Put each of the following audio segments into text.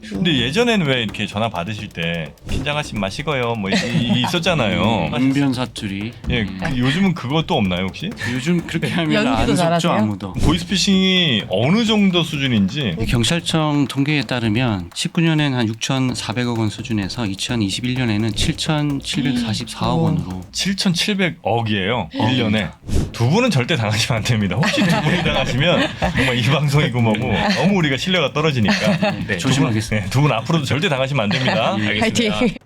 근데 예전에는 왜 이렇게 전화 받으실 때 긴장하시면 마시고요 뭐 있었잖아요. 웅변 사투리. 예, 요즘은 그것도 없나요 혹시? 요즘 그렇게 하면 연기도 안 속죠 잘하세요? 아무도. 보이스피싱이 어느 정도 수준인지 경찰청 통계에 따르면 19년엔 한 6,400억 원 수준에서 2021년에는 7,744억 원으로 7,700억이에요 1년에. 두 분은 절대 당하시면 안 됩니다. 혹시 두 분이 당하시면 정말 이 방송이고 뭐고 너무 우리가 신뢰가 떨어지니까 네, 조심하겠습니다. 두 분 앞으로도 절대 당하시면 안 됩니다. 화이팅. 알겠습니다.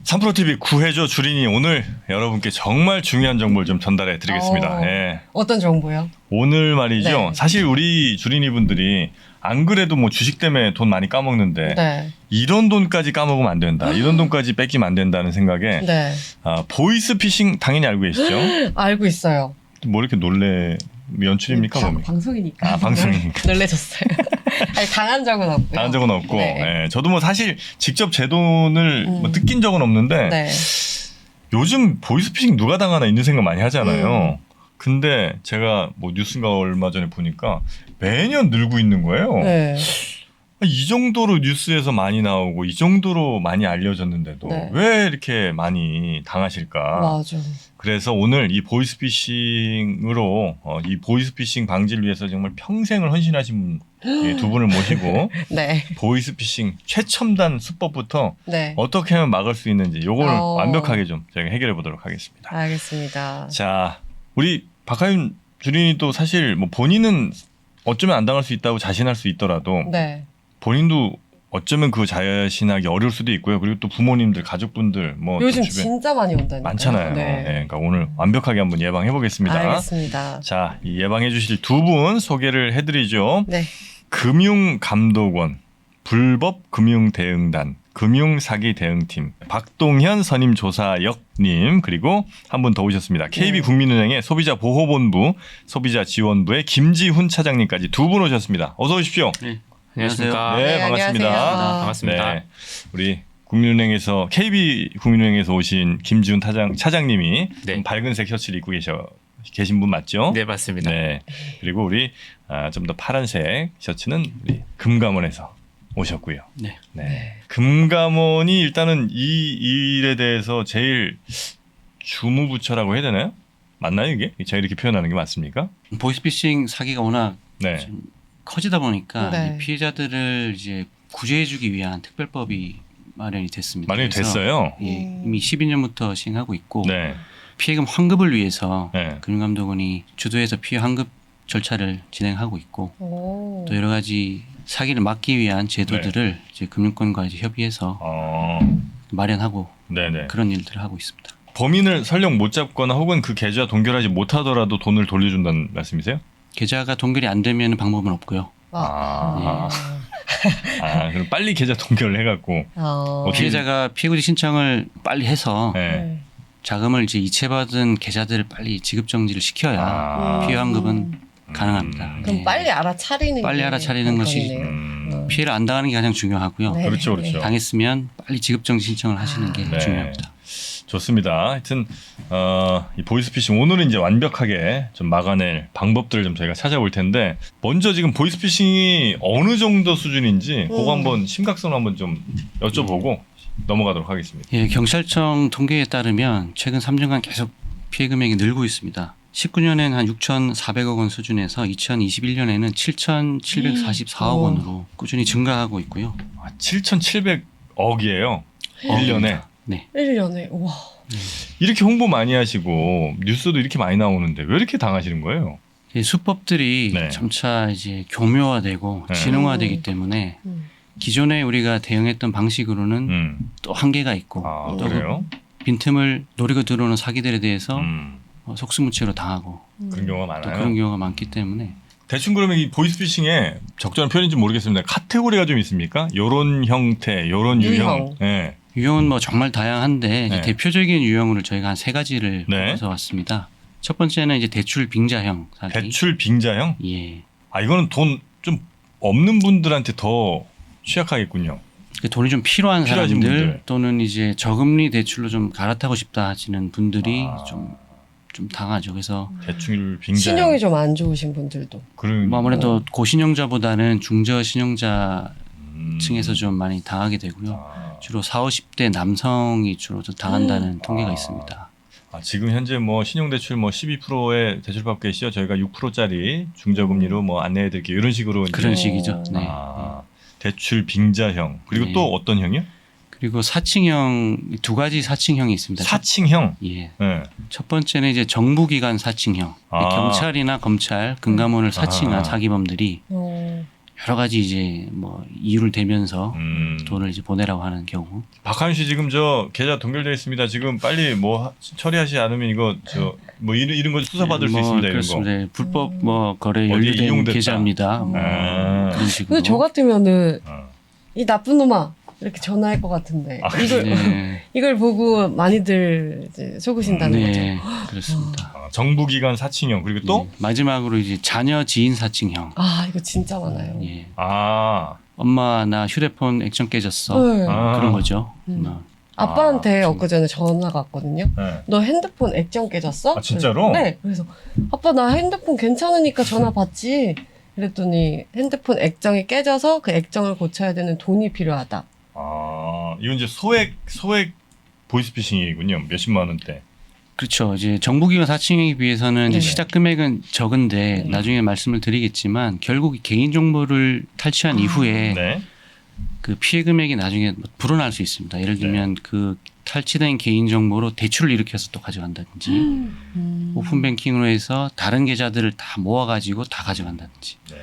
3프로TV 구해줘 주린이 오늘 여러분께 정말 중요한 정보를 좀 전달해 드리겠습니다. 예. 어떤 정보요? 오늘 말이죠. 네. 사실 우리 주린이 분들이 안 그래도 뭐 주식 때문에 돈 많이 까먹는데 네. 이런 돈까지 까먹으면 안 된다. 이런 돈까지 뺏기면 안 된다는 생각에 네. 보이스피싱 당연히 알고 계시죠? 알고 있어요. 뭐 이렇게 놀래 연출입니까? 뭡니까? 방송이니까. 아, 방송이니까. 놀래셨어요. 아니, 당한 적은 없고요. 당한 적은 없고 네. 예, 저도 뭐 사실 직접 제 돈을 뭐 뜯긴 적은 없는데 네. 요즘 보이스피싱 누가 당하나 이런 생각 많이 하잖아요. 근데 제가 뭐 뉴스인가 얼마 전에 보니까 매년 늘고 있는 거예요. 네. 이 정도로 뉴스에서 많이 나오고 이 정도로 많이 알려졌는데도 네. 왜 이렇게 많이 당하실까? 맞아. 그래서 오늘 이 보이스피싱으로 이 보이스피싱 방지를 위해서 정말 평생을 헌신하신 두 분을 모시고 네. 보이스피싱 최첨단 수법부터 네. 어떻게 하면 막을 수 있는지 요걸 어. 완벽하게 좀 저희가 해결해 보도록 하겠습니다. 알겠습니다. 자, 우리 박하윤 주린이 또 사실 뭐 본인은 어쩌면 안 당할 수 있다고 자신할 수 있더라도 네. 본인도 어쩌면 그 자신하기 어려울 수도 있고요. 그리고 또 부모님들, 가족분들 뭐 또 요즘 주변 진짜 많이 온다니까요. 많잖아요. 네. 예, 그러니까 오늘 완벽하게 한번 예방해 보겠습니다. 알겠습니다. 자, 이 예방해 주실 두 분 소개를 해드리죠. 네. 금융감독원, 불법금융대응단, 금융사기대응팀, 박동현 선임조사역님, 그리고 한 분 더 오셨습니다. KB국민은행의 소비자보호본부, 소비자지원부의 김지훈 차장님까지 두 분 오셨습니다. 어서 오십시오. 네. 안녕하십니까. 네, 네, 반갑습니다. 안녕하세요. 반갑습니다. 네, 우리 국민은행에서 KB국민은행에서 오신 김지훈 차장님이 네. 밝은색 셔츠를 입고 계신 분 맞죠? 네, 맞습니다. 네. 그리고 우리 좀 더 파란색 셔츠는 우리 금감원에서 오셨고요. 네. 네. 금감원이 일단은 이 일에 대해서 제일 주무부처라고 해야 되나요? 맞나요 이게? 제가 이렇게 표현하는 게 맞습니까? 보이스피싱 사기가 워낙 네. 좀 커지다 보니까 네. 이 피해자들을 이제 구제해주기 위한 특별법이 마련이 됐습니다. 마련이 그래서 됐어요. 예, 이미 12년부터 시행하고 있고 네. 피해금 환급을 위해서 네. 금융감독원이 주도해서 피해 환급 절차를 진행하고 있고 오. 또 여러 가지 사기를 막기 위한 제도들을 이제 금융권과 이제 협의해서 마련하고 네네. 그런 일들을 하고 있습니다. 범인을 설령 못 잡거나 혹은 그 계좌 동결하지 못하더라도 돈을 돌려준다는 말씀이세요? 계좌가 동결이 안 되면 방법은 없고요. 그럼 빨리 계좌 동결을 해갖고. 피해자가 피해구제 신청을 빨리 해서 네. 자금을 이제 이체받은 계좌들을 빨리 지급 정지를 시켜야 피해 환급은 가능합니다. 그럼 네. 빨리 알아차리는 빨리 게 알아차리는 것이 관건이네요. 피해를 안 당하는 게 가장 중요하고요. 네. 그렇죠, 그렇죠. 당했으면 빨리 지급 정지 신청을 하시는 게 네. 중요합니다. 좋습니다. 하여튼 이 보이스피싱 오늘은 이제 완벽하게 좀 막아낼 방법들을 좀 저희가 찾아볼 텐데 먼저 지금 보이스피싱이 어느 정도 수준인지 그거 한번 심각성을 한번 좀 여쭤보고 넘어가도록 하겠습니다. 예, 경찰청 통계에 따르면 최근 3년간 계속 피해 금액이 늘고 있습니다. 19년엔 한 6,400억 원 수준에서 2021년에는 7,744억 원으로 꾸준히 증가하고 있고요. 7,700억이에요. 1년에. 네. 1년에 와. 이렇게 홍보 많이 하시고 뉴스도 이렇게 많이 나오는데 왜 이렇게 당하시는 거예요? 이 수법들이 네. 점차 이제 교묘화되고 네. 지능화되기 때문에 기존에 우리가 대응했던 방식으로는 또 한계가 있고 또 그래요? 빈틈을 노리고 들어오는 사기들에 대해서 속수무책으로 당하고 그런 경우가 또 많아요. 그런 경우가 많기 때문에 대충 그러면 이 보이스피싱에 적절한 표현인지 모르겠습니다. 카테고리가 좀 있습니까? 요런 형태, 요런 유형. 유형. 네. 유형은 뭐 정말 다양한데 이제 네. 대표적인 유형으로 저희가 한 세 가지를 네. 뽑아서 왔습니다. 첫 번째는 이제 대출 빙자형 사기. 대출 빙자형? 예. 이거는 돈 좀 없는 분들한테 더 취약하겠군요. 돈이 좀 필요한 필요하신 사람들 분들. 또는 이제 저금리 대출로 좀 갈아타고 싶다 하시는 분들이 좀 좀 당하죠. 그래서 대출 빙자. 신용이 좀 안 좋으신 분들도. 그런 뭐 아무래도 고신용자보다는 중저 신용자 층에서 음. 좀 많이 당하게 되고요. 아. 주로 40, 50대 남성이 주로 더 당한다는 통계가 아. 있습니다. 지금 현재 뭐 신용대출 뭐 12%의 대출받고 계시죠. 저희가 6%짜리 중저금리로 뭐 안내해드릴게요. 이런 식으로 이제. 그런 식이죠. 네. 대출 빙자형 그리고 네. 또 어떤 형이요? 그리고 사칭형 두 가지 사칭형이 있습니다. 사칭형. 예. 네. 첫 번째는 이제 정부기관 사칭형. 아. 경찰이나 검찰, 금감원을 사칭한 아. 사기범들이 어. 여러 가지 이제 뭐 이유를 대면서 음. 돈을 이제 보내라고 하는 경우. 박하윤 씨 지금 저 계좌 동결되어 있습니다. 지금 빨리 뭐 처리하지 않으면 이거 저 뭐 이런 거 수사받을 수 있습니다. 이런 거. 그렇습니다. 불법 뭐 거래 어디에 연루된 이용됐다. 계좌입니다. 뭐 아. 그런 식으로. 근데 저 같으면은 어. 이 나쁜 놈아 이렇게 전화할 것 같은데 이걸 네. 이걸 보고 많이들 이제 속으신다는 거죠. 네, 그렇습니다. 정부기관 사칭형 그리고 또 예. 마지막으로 이제 자녀 지인 사칭형. 아 이거 진짜 많아요. 예. 아. 엄마 나 휴대폰 액정 깨졌어. 네. 아. 그런 거죠. 음. 아빠한테 아, 엊그전에 전화가 왔거든요. 네. 너 핸드폰 액정 깨졌어? 아, 진짜로? 네. 그래서 아빠 나 핸드폰 괜찮으니까 전화 받지. 그랬더니 핸드폰 액정이 깨져서 그 액정을 고쳐야 되는 돈이 필요하다. 이건 이제 소액 보이스피싱이군요. 몇십만 원대. 그렇죠. 이제 정부기관 사칭에 비해서는 이제 네. 시작 금액은 적은데 음. 나중에 말씀을 드리겠지만 결국 개인 정보를 탈취한 이후에 네. 그 피해 금액이 나중에 불어날 수 있습니다. 예를 들면 그 탈취된 개인 정보로 대출을 일으켜서 또 가져간다든지 오픈 뱅킹으로 해서 다른 계좌들을 다 모아가지고 다 가져간다든지. 네.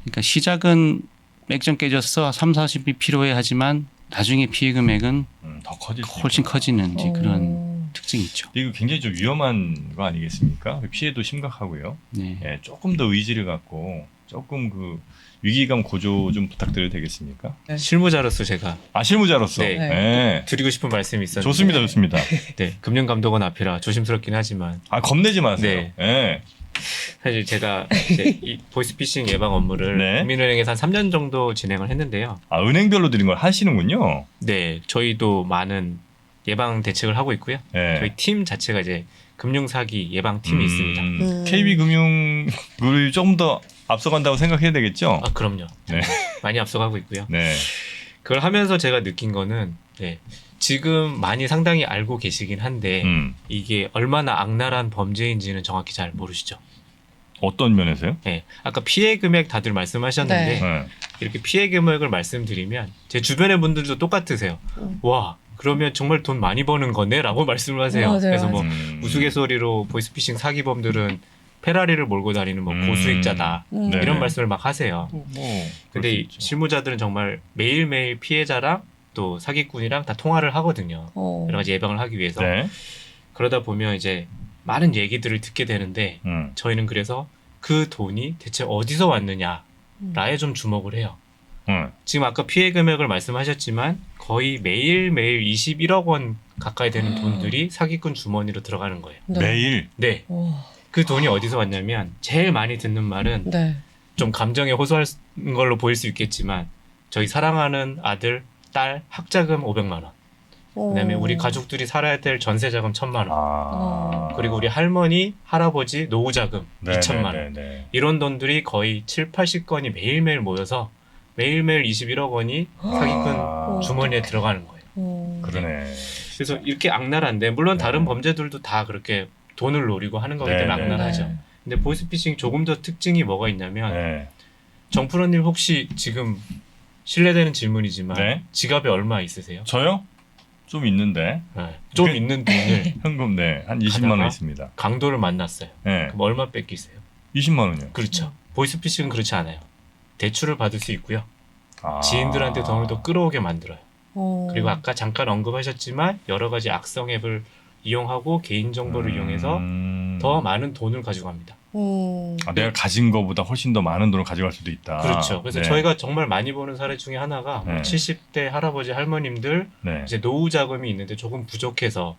그러니까 시작은 액정 깨졌어 3, 40이 필요해 하지만 나중에 피해 금액은 더 커질 수 훨씬 있구나. 커지는 이제 그런 특징이 있죠. 이거 굉장히 좀 위험한 거 아니겠습니까? 피해도 심각하고요. 네. 예, 조금 더 의지를 갖고 조금 그 위기감 고조 좀 부탁드려도 되겠습니까? 실무자로서 제가 실무자로서. 네. 예. 드리고 싶은 말씀이 있었는데 좋습니다, 좋습니다. 네, 금융감독원 앞이라 조심스럽긴 하지만 겁내지 마세요. 네. 예. 사실 제가 이제 이 보이스피싱 예방 업무를 네. 국민은행에서 한 3년 정도 진행을 했는데요. 은행별로 드린 걸 하시는군요. 네, 저희도 많은 예방 대책을 하고 있고요. 예. 저희 팀 자체가 이제 금융사기 예방팀이 있습니다. KB금융을 조금 더 앞서간다고 생각해야 되겠죠? 그럼요. 네. 많이 앞서가고 있고요. 네. 그걸 하면서 제가 느낀 거는 지금 많이 상당히 알고 계시긴 한데 이게 얼마나 악랄한 범죄인지는 정확히 잘 모르시죠. 어떤 면에서요? 네, 아까 피해 금액 다들 말씀하셨는데 네. 이렇게 피해 금액을 말씀드리면 제 주변의 분들도 똑같으세요. 와, 그러면 정말 돈 많이 버는 거네라고 말씀을 하세요. 맞아요, 그래서 뭐 음. 우스갯소리로 보이스피싱 사기범들은 페라리를 몰고 다니는 뭐 고수익자다 네. 이런 말씀을 막 하세요. 뭐 근데 이 실무자들은 정말 매일매일 피해자랑 또 사기꾼이랑 다 통화를 하거든요. 여러 가지 예방을 하기 위해서. 네. 그러다 보면 이제 많은 얘기들을 듣게 되는데 저희는 그래서 그 돈이 대체 어디서 왔느냐라에 좀 주목을 해요. 지금 아까 피해 금액을 말씀하셨지만 거의 매일매일 21억 원 가까이 되는 돈들이 사기꾼 주머니로 들어가는 거예요. 매일. 네. 그 돈이 어디서 왔냐면 제일 많이 듣는 말은 네. 좀 감정에 호소할 걸로 보일 수 있겠지만 저희 사랑하는 아들, 딸 학자금 500만 원. 그다음에 우리 가족들이 살아야 될 전세자금 1,000만 원. 그리고 우리 할머니, 할아버지 노후자금 2,000만 원. 이런 돈들이 거의 7, 80건이 매일매일 모여서 매일매일 21억 원이 사기꾼 주머니에 들어가는 거예요. 그러네. 그래서 이렇게 악랄한데 물론 다른 범죄들도 다 그렇게 돈을 노리고 하는 거기 때문에 악랄하죠. 근데 보이스피싱 조금 더 특징이 뭐가 있냐면 정프로님 혹시 지금 실례되는 질문이지만 지갑에 얼마 있으세요? 저요? 좀 있는데. 좀 있는 돈을 현금 한 20만 원 있습니다. 강도를 만났어요. 그럼 얼마 뺏기세요? 20만 원이요. 그렇죠. 보이스피싱은 그렇지 않아요. 대출을 받을 수 있고요. 지인들한테 돈을 더 끌어오게 만들어요. 그리고 아까 잠깐 언급하셨지만 여러 가지 악성 앱을 이용하고 개인정보를 이용해서 더 많은 돈을 가져갑니다. 내가 가진 거보다 훨씬 더 많은 돈을 가져갈 수도 있다. 그렇죠. 그래서 저희가 정말 많이 보는 사례 중에 하나가 70대 할아버지 할머님들 이제 노후 자금이 있는데 조금 부족해서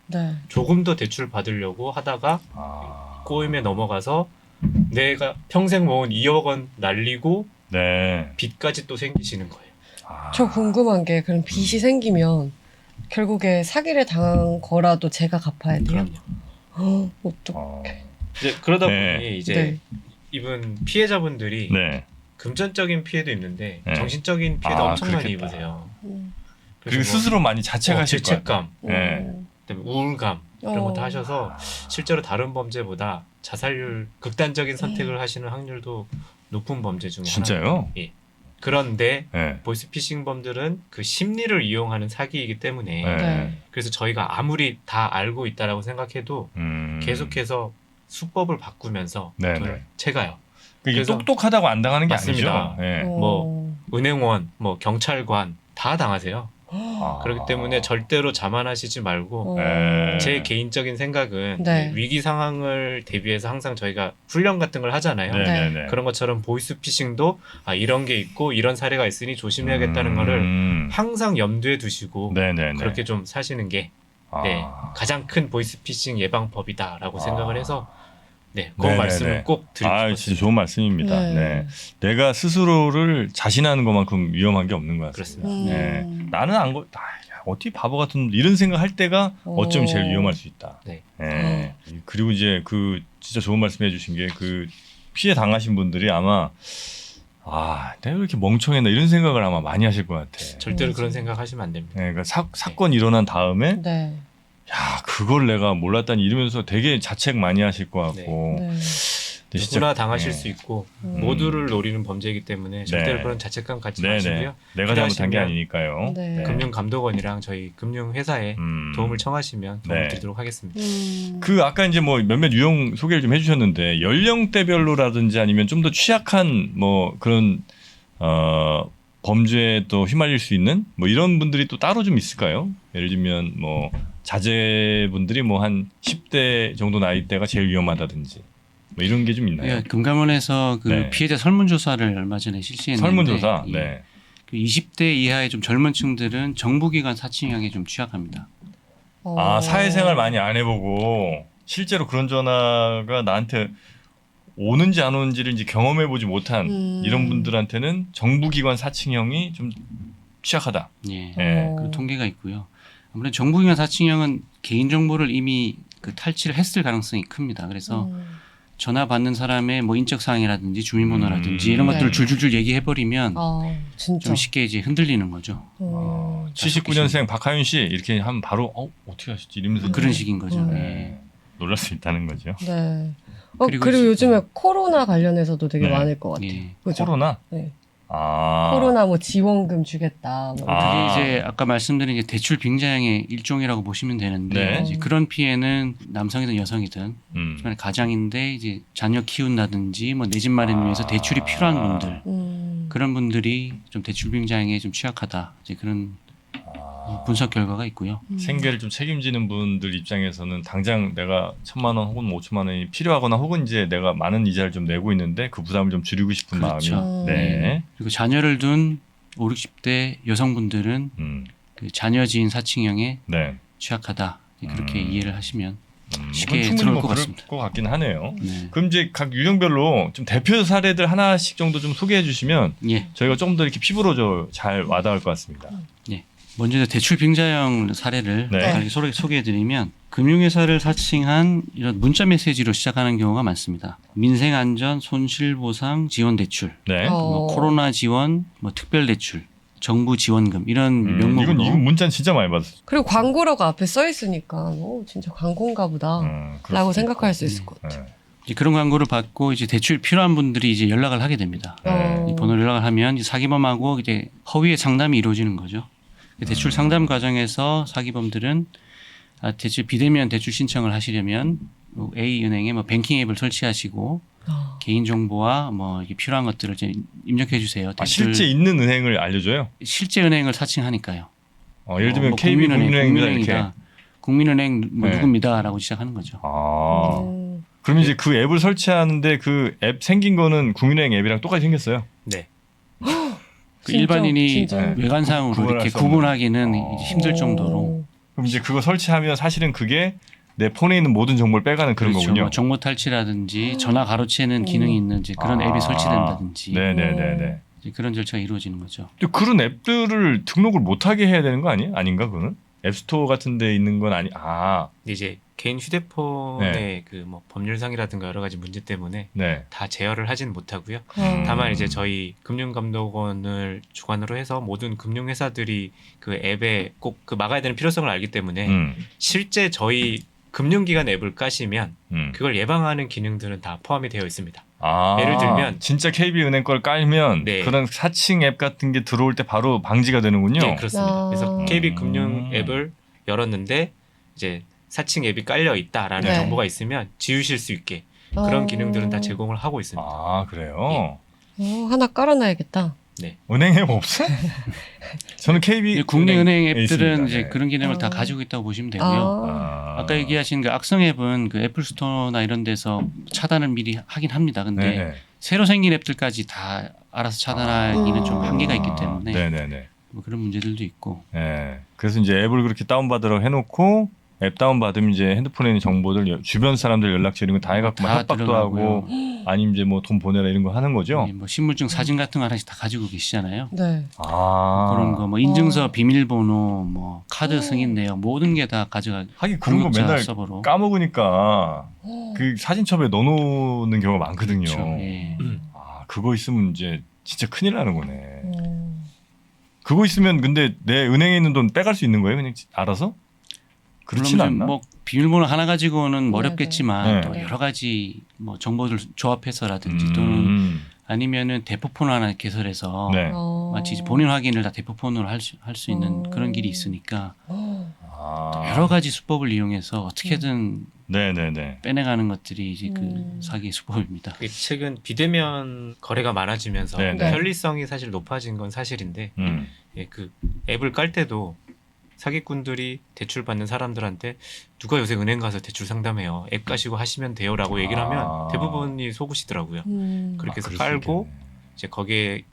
조금 더 대출 받으려고 하다가 꼬임에 넘어가서 내가 평생 모은 2억 원 날리고 빚까지 또 생기시는 거예요. 저 궁금한 게 그럼 빚이 생기면 결국에 사기를 당한 거라도 제가 갚아야 돼요? 그럼요. 어떡해. 이제 그러다 네. 보니 이제 네. 이분 피해자분들이 네. 금전적인 피해도 입는데 네. 정신적인 피해도 아, 엄청 많이 그렇겠다. 입으세요. 그리고 뭐 스스로 많이 자책하실 것 같아요. 죄책감, 네. 그다음에 우울감 이런 것도 하셔서 실제로 다른 범죄보다 자살률 극단적인 선택을 하시는 확률도 높은 범죄 중에 진짜요? 하나. 예. 그런데 네. 보이스피싱범들은 그 심리를 이용하는 사기이기 때문에 네. 네. 그래서 저희가 아무리 다 알고 있다라고 생각해도 계속해서 수법을 바꾸면서 네, 돈을 네. 채가요. 이게 그래서 똑똑하다고 안 당하는 게 맞습니다. 아니죠. 네. 뭐 은행원, 뭐 경찰관 다 당하세요. 아. 그렇기 때문에 절대로 자만하시지 말고 네. 제 개인적인 생각은 네. 위기 상황을 대비해서 항상 저희가 훈련 같은 걸 하잖아요. 네, 네, 네. 그런 것처럼 보이스피싱도 이런 게 있고 이런 사례가 있으니 조심해야겠다는 거를 항상 염두에 두시고 네, 네, 네. 그렇게 좀 사시는 게 네, 가장 큰 보이스피싱 예방법이다라고 생각을 해서 네, 그 네네네. 말씀을 꼭 드리고 싶었습니다. 진짜 좋은 말씀입니다. 네. 네. 내가 스스로를 자신하는 것만큼 위험한 게 없는 것 같습니다. 그렇습니다. 네. 나는 어떻게 바보 같은 이런 생각할 때가 어쩌면 제일 위험할 수 있다. 네. 네. 그리고 이제 그 진짜 좋은 말씀해 주신 게 그 피해 당하신 분들이 아마 내가 왜 이렇게 멍청했나 이런 생각을 아마 많이 하실 것 같아. 절대로 그런 생각 하시면 안 됩니다. 네, 그러니까 사건 일어난 다음에 네. 야 그걸 내가 몰랐다니 이러면서 되게 자책 많이 하실 것 같고. 네. 근데 누구나 당하실 네. 수 있고 음. 모두를 노리는 범죄이기 때문에 절대로 네. 그런 자책감 갖지 네네. 마시고요. 내가 잘못한 게 필요하시면 아니니까요. 네. 금융감독원이랑 저희 금융회사에 도움을 청하시면 도움을 네. 드리도록 하겠습니다. 그 아까 이제 뭐 몇몇 유형 소개를 좀 해주셨는데 연령대별로라든지 아니면 좀 더 취약한 뭐 그런 범죄에 또 휘말릴 수 있는 뭐 이런 분들이 또 따로 좀 있을까요? 예를 들면 뭐 자제분들이 뭐 한 10대 정도 나이대가 제일 위험하다든지 뭐 이런 게 좀 있나요? 예, 금감원에서 그 네. 피해자 설문조사를 얼마 전에 실시했는데 설문조사. 예, 네. 그 20대 이하의 좀 젊은 층들은 정부기관 사칭형에 좀 취약합니다. 사회생활 많이 안 해보고 실제로 그런 전화가 나한테 오는지 안 오는지를 이제 경험해보지 못한 이런 분들한테는 정부기관 사칭형이 좀 취약하다. 예. 네. 그 통계가 있고요. 아무래도 정부기관 사칭형은 개인정보를 이미 그 탈취를 했을 가능성이 큽니다. 그래서 전화 받는 사람의 뭐 인적 사항이라든지 주민번호라든지 이런 네. 것들을 줄줄줄 얘기해버리면 진짜. 좀 쉽게 이제 흔들리는 거죠. 79년생 박하윤 씨 이렇게 하면 바로 어떻게 하셨지 이러면서 그런 식인 거죠. 음. 예. 놀랄 수 있다는 거죠. 네. 그리고 그리고 요즘에 코로나 관련해서도 되게 네. 많을 것 같아요. 예. 그죠? 코로나? 네. 아. 코로나 뭐 지원금 주겠다. 뭐 아. 그게 이제 아까 말씀드린 이제 대출 빙자형의 일종이라고 보시면 되는데 네. 이제 그런 피해는 남성이든 여성이든 하지만 가장인데 이제 자녀 키운다든지 뭐 내 집 마련을 위해서 대출이 필요한 분들 그런 분들이 좀 대출 빙자형에 좀 취약하다 이제 그런 분석 결과가 있고요. 생계를 좀 책임지는 분들 입장에서는 당장 내가 1,000만 원 혹은 5천만 원이 필요하거나 혹은 이제 내가 많은 이자를 좀 내고 있는데 그 부담을 좀 줄이고 싶은 그렇죠. 마음이. 네. 그리고 자녀를 둔 5, 60대 여성분들은 그 자녀 지인 사칭형에 네. 취약하다 그렇게 이해를 하시면 쉽게 그건 충분히 들어올 뭐 것 그럴 같습니다. 것 같긴 하네요. 네. 그럼 이제 각 유형별로 좀 대표 사례들 하나씩 정도 좀 소개해 주시면 예. 저희가 조금 더 이렇게 피부로 잘 와닿을 것 같습니다. 먼저 대출 빙자형 사례를 네. 소개해드리면 금융회사를 사칭한 이런 문자 메시지로 시작하는 경우가 많습니다. 민생안전 손실보상 지원대출, 네. 뭐 코로나 지원, 뭐 특별대출, 정부 지원금 이런 명목으로 이건 문자는 진짜 많이 받았어요. 그리고 광고라고 앞에 써 있으니까 진짜 광고인가 보다 그럴 라고 수도 생각할 있고. 수 있을 것 같아요. 네. 이제 그런 광고를 받고 이제 대출 필요한 분들이 이제 연락을 하게 됩니다. 네. 이 번호로 연락을 하면 이제 사기범하고 이제 허위의 상담이 이루어지는 거죠. 대출 상담 과정에서 사기범들은 대출 비대면 대출 신청을 하시려면 뭐 A 은행에 뭐 뱅킹 앱을 설치하시고 개인 정보와 뭐 이게 필요한 것들을 이제 입력해 주세요. 실제 있는 은행을 알려줘요? 실제 은행을 사칭하니까요. 예를 들면 뭐 KB 국민은행입니다 이렇게. 국민은행이다. 국민은행 뭐 네. 누구입니다라고 시작하는 거죠. 그럼 이제 그 앱을 설치하는데 그 앱 생긴 거는 국민은행 앱이랑 똑같이 생겼어요. 네. 그 진짜, 일반인이 진짜. 외관상으로 구분할 이렇게 수 없는. 구분하기는 이제 힘들 정도로. 그럼 이제 그거 설치하면 사실은 그게 내 폰에 있는 모든 정보를 빼가는 그런 그렇죠. 거군요. 뭐 정보 탈취라든지 전화 가로채는 기능이 있는 이제 그런 앱이 설치된다든지 네네네네. 이제 그런 절차가 이루어지는 거죠. 근데 그런 앱들을 등록을 못하게 해야 되는 거 아니에요? 아닌가 그거는? 앱스토어 같은 데 있는 건 아니 근데 이제 개인 휴대폰의 네. 그 뭐 법률상이라든가 여러 가지 문제 때문에 네. 다 제어를 하진 못하고요. 어. 다만 이제 저희 금융감독원을 주관으로 해서 모든 금융회사들이 그 앱에 꼭 그 막아야 되는 필요성을 알기 때문에 실제 저희 금융기관 앱을 까시면 그걸 예방하는 기능들은 다 포함이 되어 있습니다. 예를 들면 진짜 KB은행 걸 깔면 네. 그런 사칭 앱 같은 게 들어올 때 바로 방지가 되는군요. 네, 그렇습니다. 아. 그래서 KB 금융 앱을 열었는데 이제 사칭 앱이 깔려 있다라는 네. 정보가 있으면 지우실 수 있게 그런 기능들은 다 제공을 하고 있습니다. 아 그래요? 하나 깔아놔야겠다. 은행 앱 없어? 저는 KB 국내 은행 앱들은 있습니다. 이제 네. 그런 기능을 다 아. 가지고 있다고 보시면 되고요. 아까 얘기하신 그 악성 앱은 그 애플 스토어나 이런 데서 차단을 미리 하긴 합니다. 근데 네. 새로 생긴 앱들까지 다 알아서 차단하기는 좀 한계가 있기 때문에 네네네. 뭐 그런 문제들도 있고. 네. 그래서 이제 앱을 그렇게 다운받으라고 해놓고 앱 다운받으면 이제 핸드폰에 있는 정보들 주변 사람들 연락처 이런 거 다 해갖고 막 다 협박도 들어가고요. 하고 아니면 이제 뭐 돈 보내라 이런 거 하는 거죠? 네, 뭐 신분증 사진 같은 거 하나씩 다 가지고 계시잖아요. 네. 그런 거 뭐 인증서 어. 비밀번호 뭐 카드 승인 내역 모든 게 다 가져가. 하긴 그런 거 공급자 맨날 서버로. 까먹으니까 그 사진첩에 넣어놓는 경우가 많거든요. 그렇죠. 예. 그거 있으면 이제 진짜 큰일 나는 거네. 음. 그거 있으면 근데 내 은행에 있는 돈 빼갈 수 있는 거예요? 그냥 알아서? 그렇진 물론 않나? 뭐 비밀번호 하나 가지고는 어렵겠지만 네. 또 여러 가지 뭐 정보들 조합해서라든지 음. 또는 아니면은 대포폰 하나 개설해서 네. 마치 본인 확인을 다 대포폰으로 할 수 있는 그런 길이 있으니까 여러 가지 수법을 이용해서 어떻게든 네네네. 빼내가는 것들이 이제 그 사기 수법입니다. 최근 비대면 거래가 많아지면서 네, 네. 편리성이 사실 높아진 건 사실인데 예, 그 앱을 깔 때도 사기꾼들이 대출 받는 사람들한테 누가 요새 은행 가서 대출 상담해요. 앱 까시고 하시면 돼요라고 얘기를 하면 대부분이 속으시더라고요. 그렇게 해서 그럴 수 깔고 있겠네. 이제 거기에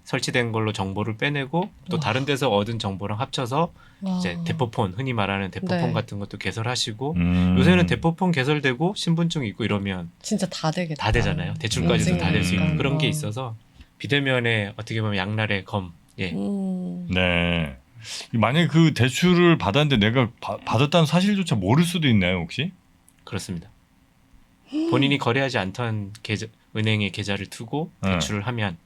설치된 걸로 정보를 빼내고 또 와. 다른 데서 얻은 정보랑 합쳐서 이제 대포폰 흔히 말하는 대포폰 네. 같은 것도 개설하시고 음. 요새는 대포폰 개설되고 신분증 있고 이러면 진짜 다 되겠다. 다 되잖아요. 대출까지도 다 될 수 있는 인증이니까. 그런 게 있어서 비대면에 어떻게 보면 양날의 검. 예. 네. 만약에 그 대출을 받았는데 내가 받았다는 사실조차 모를 수도 있나요, 혹시? 그렇습니다. 본인이 거래하지 않던 은행에 계좌를 두고 대출을 하면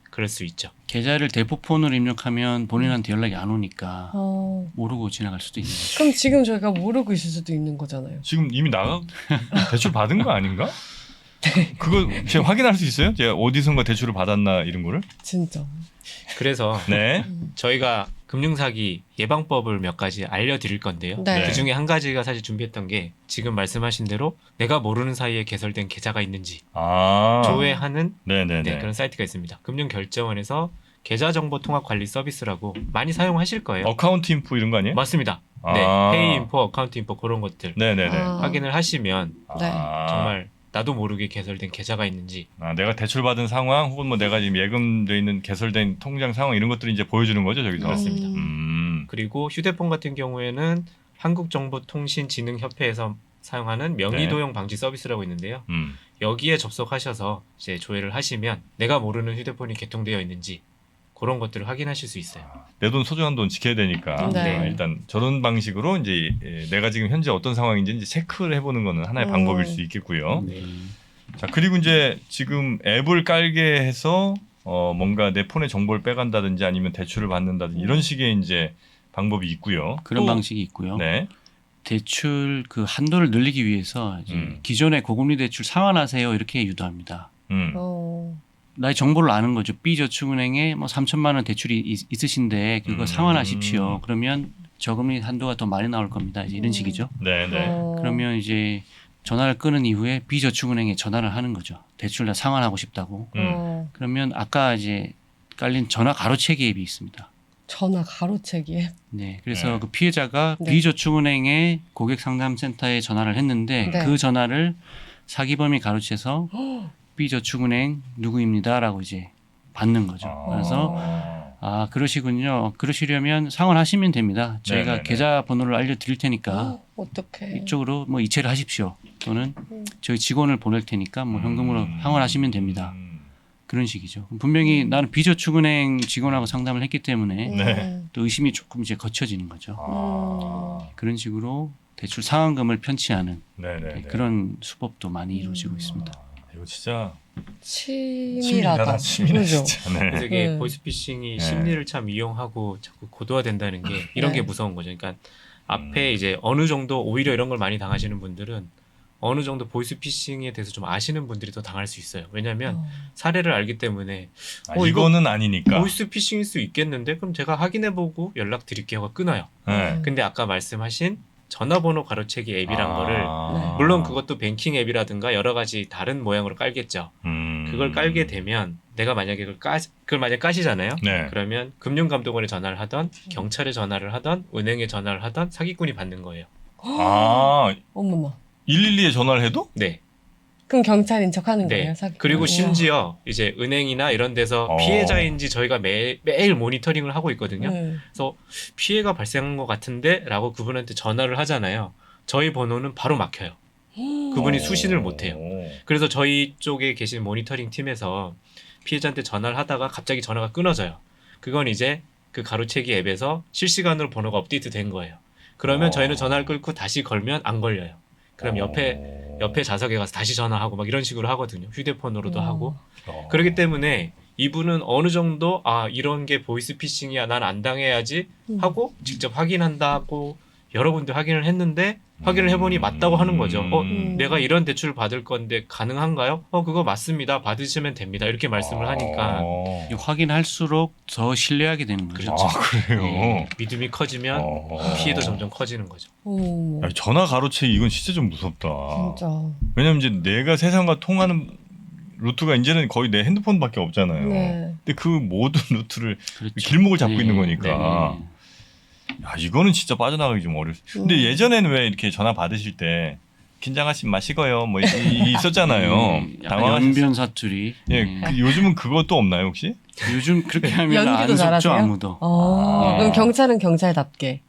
그럴 수 있죠. 계좌를 대포폰으로 입력하면 본인한테 연락이 안 오니까 어. 모르고 지나갈 수도 있는 거죠. 그럼 지금 저희가 모르고 있을 수도 있는 거잖아요. 지금 이미 대출 받은 거 아닌가? 그거 제가 확인할 수 있어요? 제가 어디선가 대출을 받았나 이런 거를? 진짜. 그래서 네. 저희가 금융사기 예방법을 몇 가지 알려드릴 건데요. 네. 그 중에 한 가지가 사실 준비했던 게 지금 말씀하신 대로 내가 모르는 사이에 개설된 계좌가 있는지 조회하는 네네네. 네, 그런 사이트가 있습니다. 금융결제원에서 계좌정보통합관리 서비스라고 많이 사용하실 거예요. 어카운트 인포 이런 거 아니에요? 맞습니다. 네, 페이인포, 어카운트인포 그런 것들 네네네. 확인을 하시면 네. 정말 나도 모르게 개설된 계좌가 있는지 내가 대출 받은 상황 혹은 뭐 내가 지금 예금돼 있는 개설된 통장 상황 이런 것들이 이제 보여주는 거죠 저기서. 맞습니다. 그리고 그리고 휴대폰 같은 경우에는 한국정보통신진흥협회에서 사용하는 명의도용 방지 서비스라고 있는데요. 여기에 접속하셔서 이제 조회를 하시면 내가 모르는 휴대폰이 개통되어 있는지 그런 것들을 확인하실 수 있어요. 내 돈 소중한 돈 지켜야 되니까 네. 일단 저런 방식으로 이제 내가 지금 현재 어떤 상황인지 이제 체크를 해보는 거는 하나의 방법일 수 있겠고요. 네. 자 그리고 이제 지금 앱을 깔게 해서 뭔가 내 폰의 정보를 빼간다든지 아니면 대출을 받는다든지 이런 식의 이제 방법이 있고요. 그런 또, 방식이 있고요. 네. 대출 그 한도를 늘리기 위해서 이제 기존의 고금리 대출 상환하세요 이렇게 유도합니다. 나의 정보를 아는 거죠. B저축은행에 뭐 3천만 원 대출이 있으신데 그거 상환하십시오. 그러면 저금리 한도가 더 많이 나올 겁니다. 이제 이런 식이죠. 네네. 그러면 이제 전화를 끊은 이후에 B저축은행에 전화를 하는 거죠. 대출 나 상환하고 싶다고. 그러면 아까 이제 깔린 전화 가로채기 앱이 있습니다. 전화 가로채기 앱. 네, 그래서 네. 그 피해자가 네. B저축은행의 고객상담센터에 전화를 했는데 네. 그 전화를 사기범이 가로채서 B저축은행 누구입니다라고 이제 받는 거죠. 그래서 그러시군요. 그러시려면 상환하시면 됩니다. 저희가 네네네. 계좌번호를 알려드릴 테니까 어떡해. 이쪽으로 뭐 이체를 하십시오. 또는 저희 직원을 보낼 테니까 뭐 현금으로 상환하시면 됩니다. 그런 식이죠. 분명히 나는 비저축은행 직원하고 상담을 했기 때문에 네. 또 의심이 조금 이제 거쳐지는 거죠. 아. 그런 식으로 대출 상환금을 편취하는 네네. 그런 수법도 많이 이루어지고 있습니다. 이거 진짜 치밀하다. 치밀해 그죠? 진짜. 네. 그래서 이게 네. 보이스피싱이 네. 심리를 참 이용하고 자꾸 고도화된다는 게 이런 네. 게 무서운 거죠. 그러니까 앞에 이제 어느 정도 오히려 이런 걸 많이 당하시는 분들은 어느 정도 보이스피싱에 대해서 좀 아시는 분들이 더 당할 수 있어요. 왜냐하면 사례를 알기 때문에 아, 이거 이거는 아니니까. 보이스피싱일 수 있겠는데 그럼 제가 확인해보고 연락드릴게요가 끊어요. 네. 근데 아까 말씀하신 전화번호 가로채기 앱이란 거를 물론 그것도 뱅킹 앱이라든가 여러 가지 다른 모양으로 깔겠죠. 그걸 깔게 되면 내가 만약에 그걸 만약에 까시잖아요. 네. 그러면 금융감독원에 전화를 하던 경찰에 전화를 하던 은행에 전화를 하던 사기꾼이 받는 거예요. 아, 어머나. 112에 전화를 해도? 네. 그럼 경찰인 척하는 네. 거예요, 사기. 그리고 심지어 이제 은행이나 이런 데서 피해자인지 저희가 매일 모니터링을 하고 있거든요. 그래서 피해가 발생한 것 같은데 라고 그분한테 전화를 하잖아요. 저희 번호는 바로 막혀요. 그분이 수신을 못해요. 그래서 저희 쪽에 계신 모니터링 팀에서 피해자한테 전화를 하다가 갑자기 전화가 끊어져요. 그건 이제 그 가로채기 앱에서 실시간으로 번호가 업데이트 된 거예요. 그러면 저희는 전화를 끊고 다시 걸면 안 걸려요. 그럼 옆에 좌석에 가서 다시 전화하고 막 이런 식으로 하거든요. 휴대폰으로도 하고. 그렇기 때문에 이분은 어느 정도 이런 게 보이스피싱이야 난 안 당해야지 하고 직접 확인한다고 여러분들 확인을 했는데 확인을 해보니 맞다고 하는 거죠. 내가 이런 대출을 받을 건데 가능한가요? 그거 맞습니다. 받으시면 됩니다. 이렇게 말씀을 하니까 확인할수록 더 신뢰하게 되는 거죠. 그렇죠. 그래요? 네, 믿음이 커지면 피해도 점점 커지는 거죠. 어머. 전화 가로채기 이건 진짜 좀 무섭다. 진짜. 왜냐면 이제 내가 세상과 통하는 루트가 이제는 거의 내 핸드폰밖에 없잖아요. 네. 근데 그 모든 루트를 그렇죠. 길목을 잡고 네, 있는 거니까. 네. 야, 이거는 진짜 빠져나가기 좀 어렵. 근데 예전에는 왜 이렇게 전화 받으실 때 긴장하지 마시고요. 뭐 있었잖아요. 약간 연변 사투리. 예, 네. 요즘은 그것도 없나요 혹시? 요즘 그렇게 하면 연기도 안 속죠 잘하세요? 아무도. 그럼 경찰은 경찰답게.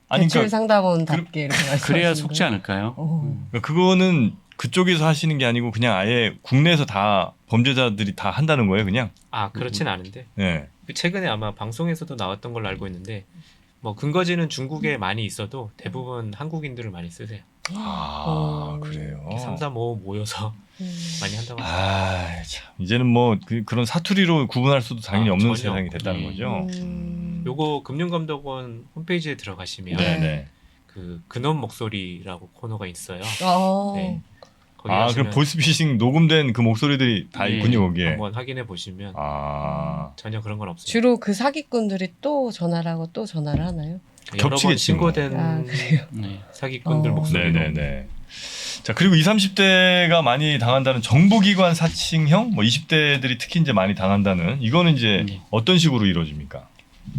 아니, 대출 그러니까 상담원답게 이렇게 말씀하시는 그래야 속지 않을까요? 그거는 그쪽에서 하시는 게 아니고 그냥 아예 국내에서 다 범죄자들이 다 한다는 거예요, 그냥? 그렇진 않은데 네. 최근에 아마 방송에서도 나왔던 걸로 알고 있는데 뭐 근거지는 중국에 많이 있어도 대부분 한국인들을 많이 쓰세요. 그래요. 3, 4, 5 모여서 많이 한다고 합니다. 참. 이제는 뭐 그런 사투리로 구분할 수도 당연히 없는 전혀 세상이 없고. 됐다는 거죠. 요거 금융감독원 홈페이지에 들어가시면 네네. 그 근원 목소리라고 코너가 있어요. 네. 거기 그럼 가시면 보이스피싱 녹음된 그 목소리들이 다 네. 있군요, 거기에. 한번 확인해 보시면 전혀 그런 건 없습니다. 주로 그 사기꾼들이 또 전화를 하고 또 전화를 하나요? 여러 번 겹치겠지 뭐. 신고된 그래요? 네. 사기꾼들 목소리로 네네네. 자, 그리고 20, 30대가 많이 당한다는 정보기관 사칭형, 뭐 20대들이 특히 이제 많이 당한다는 이거는 이제 네. 어떤 식으로 이루어집니까?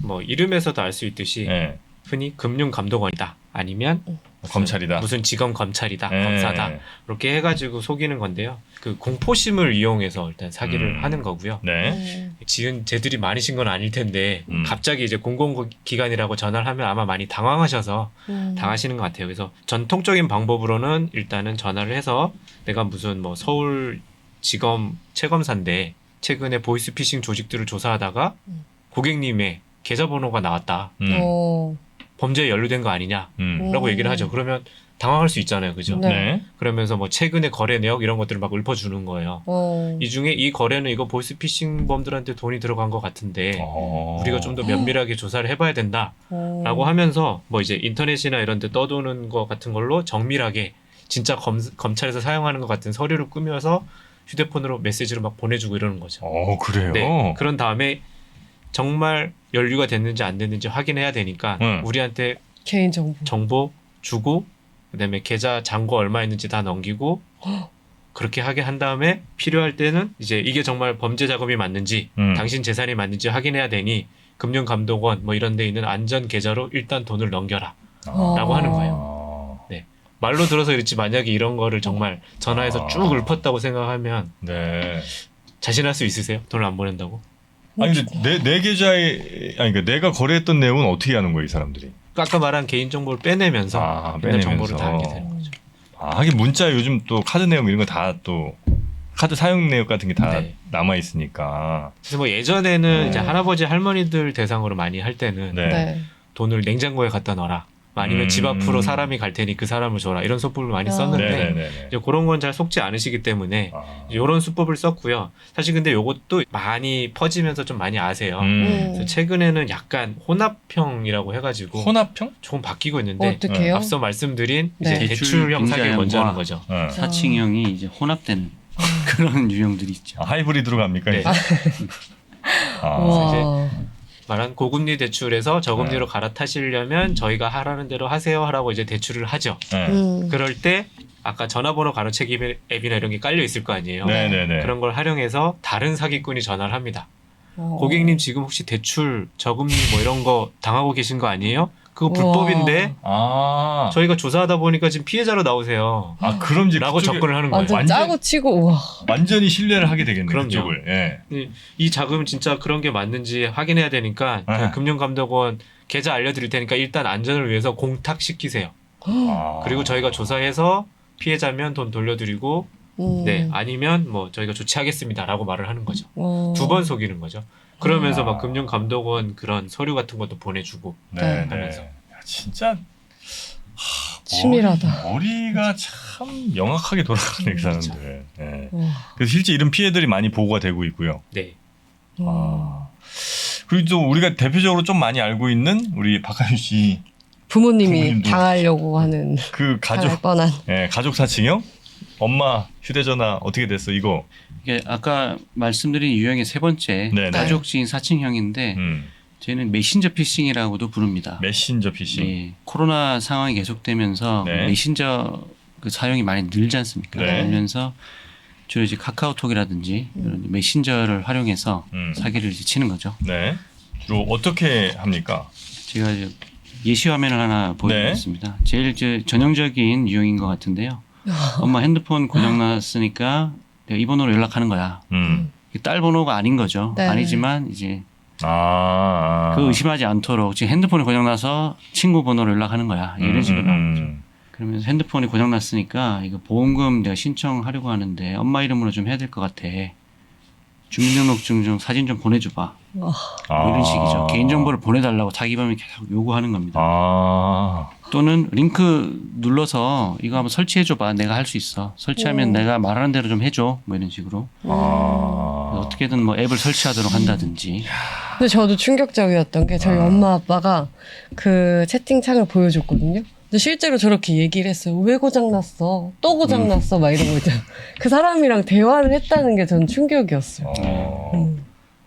뭐 이름에서도 알 수 있듯이 네. 흔히 금융감독원이다 아니면 검찰이다. 무슨 지검 검찰이다 네. 검사다 이렇게 해가지고 속이는 건데요. 그 공포심을 이용해서 일단 사기를 하는 거고요. 네. 지은 쟤들이 많으신 건 아닐 텐데 갑자기 이제 공공기관이라고 전화를 하면 아마 많이 당황하셔서 당하시는 것 같아요. 그래서 전통적인 방법으로는 일단은 전화를 해서 내가 무슨 뭐 서울지검 최검사인데 최근에 보이스피싱 조직들을 조사하다가 고객님의 계좌번호가 나왔다. 범죄에 연루된 거 아니냐라고 얘기를 하죠. 그러면 당황할 수 있잖아요, 그죠? 네. 그러면서 뭐 최근에 거래 내역 이런 것들을 막 읊어주는 거예요. 이 중에 이 거래는 이거 보이스피싱범들한테 돈이 들어간 것 같은데 우리가 좀 더 면밀하게 조사를 해봐야 된다라고 하면서 뭐 이제 인터넷이나 이런 데 떠도는 거 같은 걸로 정밀하게 진짜 검찰에서 사용하는 것 같은 서류를 꾸며서 휴대폰으로 메시지를 막 보내주고 이러는 거죠. 그래요? 네. 그런 다음에 정말 연루가 됐는지 안 됐는지 확인해야 되니까 우리한테 정보 주고 그다음에 계좌 잔고 얼마 있는지 다 넘기고 그렇게 하게 한 다음에 필요할 때는 이제 이게 정말 범죄 자금이 맞는지 당신 재산이 맞는지 확인해야 되니 금융감독원 뭐 이런 데 있는 안전 계좌로 일단 돈을 넘겨라 라고 하는 거예요. 네. 말로 들어서 그렇지 만약에 이런 거를 정말 전화해서 쭉 읊었다고 생각하면 네. 자신할 수 있으세요? 돈을 안 보낸다고? 아니 근데 내 계좌에 그러니까 내가 거래했던 내용은 어떻게 하는 거예요, 이 사람들이? 아까 말한 개인정보를 빼내면서 빼내면서 정보를 다 알게 되는 거죠. 하긴 문자 요즘 또 카드 내용 이런 거 다 또 카드 사용 내역 같은 게 다 네. 남아 있으니까. 그래서 뭐 예전에는 이제 할아버지 할머니들 대상으로 많이 할 때는 네. 네. 돈을 냉장고에 갖다 넣어라. 아니면 집 앞으로 사람이 갈 테니 그 사람을 줘라. 이런 수법을 많이 아. 썼는데 네네네. 이제 그런 건 잘 속지 않으시기 때문에 아. 이런 수법을 썼고요. 사실 근데 요것도 많이 퍼지면서 좀 많이 아세요. 그래서 최근에는 약간 혼합형이라고 해가지고 혼합형? 조금 바뀌고 있는데 어떻게요? 앞서 말씀드린 네. 이제 대출형 사기 대출 먼저 하는 빙자형과 거죠. 네. 사칭형이 이제 혼합되는 그런 유형들이 있죠. 아, 하이브리드로 갑니까? 네. 이제? 아. 와. 말한 고금리 대출에서 저금리로 갈아타시려면 저희가 하라는 대로 하세요 하라고 이제 대출을 하죠. 네. 그럴 때 아까 전화번호 가로채기 앱이나 이런 게 깔려 있을 거 아니에요. 네네네. 그런 걸 활용해서 다른 사기꾼이 전화를 합니다. 어. 고객님 지금 혹시 대출 저금리 뭐 이런 거 당하고 계신 거 아니에요? 그거 불법인데 아. 저희가 조사하다 보니까 지금 피해자로 나오세요. 아, 그럼 이제 라고 그쪽에 접근을 하는 거예요. 완전 완전- 짜고 치고 우와. 완전히 신뢰를 하게 되겠네요. 그럼요. 그쪽을. 예. 이 자금 진짜 그런 게 맞는지 확인해야 되니까 네. 그 금융감독원 계좌 알려드릴 테니까 일단 안전을 위해서 공탁시키세요. 아. 그리고 저희가 조사해서 피해자면 돈 돌려드리고 네 아니면 뭐 저희가 조치하겠습니다라고 말을 하는 거죠. 두 번 속이는 거죠. 그러면서 막 금융감독원 그런 서류 같은 것도 보내주고 네, 네. 하면서. 야, 진짜 치밀하다. 머리가 참 명확하게 돌아가네, 그 사람들. 예. 와. 그래서 실제 이런 피해들이 많이 보고가 되고 있고요. 네. 아. 그리고 또 우리가 대표적으로 좀 많이 알고 있는 우리 박하윤 씨 부모님이 부모님도. 당하려고 하는 그 당할 가족 뻔한. 가족 사칭형 엄마 휴대전화 어떻게 됐어 이거. 이게 아까 말씀드린 유형의 세 번째 네네. 가족지인 사칭형인데 저희는 메신저 피싱이라고도 부릅니다. 메신저 피싱. 네, 코로나 상황이 계속되면서 네. 메신저 그 사용이 많이 늘지 않습니까? 네. 늘면서 주로 이제 카카오톡이라든지 이런 메신저를 활용해서 사기를 이제 치는 거죠. 네. 주로 어떻게 합니까? 제가 이제 예시 화면을 하나 보여드리겠습니다. 제일 이제 전형적인 유형인 것 같은데요. 엄마 핸드폰 고장났으니까 내가 이 번호로 연락하는 거야. 이게 딸 번호가 아닌 거죠. 네. 아니지만 이제 아. 그 의심하지 않도록 지금 핸드폰이 고장나서 친구 번호로 연락하는 거야. 이런 식으로 하는 거죠. 그러면서 핸드폰이 고장났으니까 이거 보험금 내가 신청하려고 하는데 엄마 이름으로 좀 해야 될 것 같아. 주민등록증 좀 사진 좀 보내줘봐. 뭐 이런 식이죠. 개인정보를 보내달라고 자기범이 계속 요구하는 겁니다. 아. 또는 링크 눌러서 이거 한번 설치해줘봐. 내가 할 수 있어. 설치하면 내가 말하는 대로 좀 해줘. 뭐 이런 식으로. 아. 어떻게든 뭐 앱을 설치하도록 한다든지. 근데 저도 충격적이었던 게 저희 엄마 아빠가 그 채팅창을 보여줬거든요. 근데 실제로 저렇게 얘기를 했어요. 왜 고장났어? 또 고장났어? 막 이런 거 있잖아요. 그 사람이랑 대화를 했다는 게 전 충격이었어요.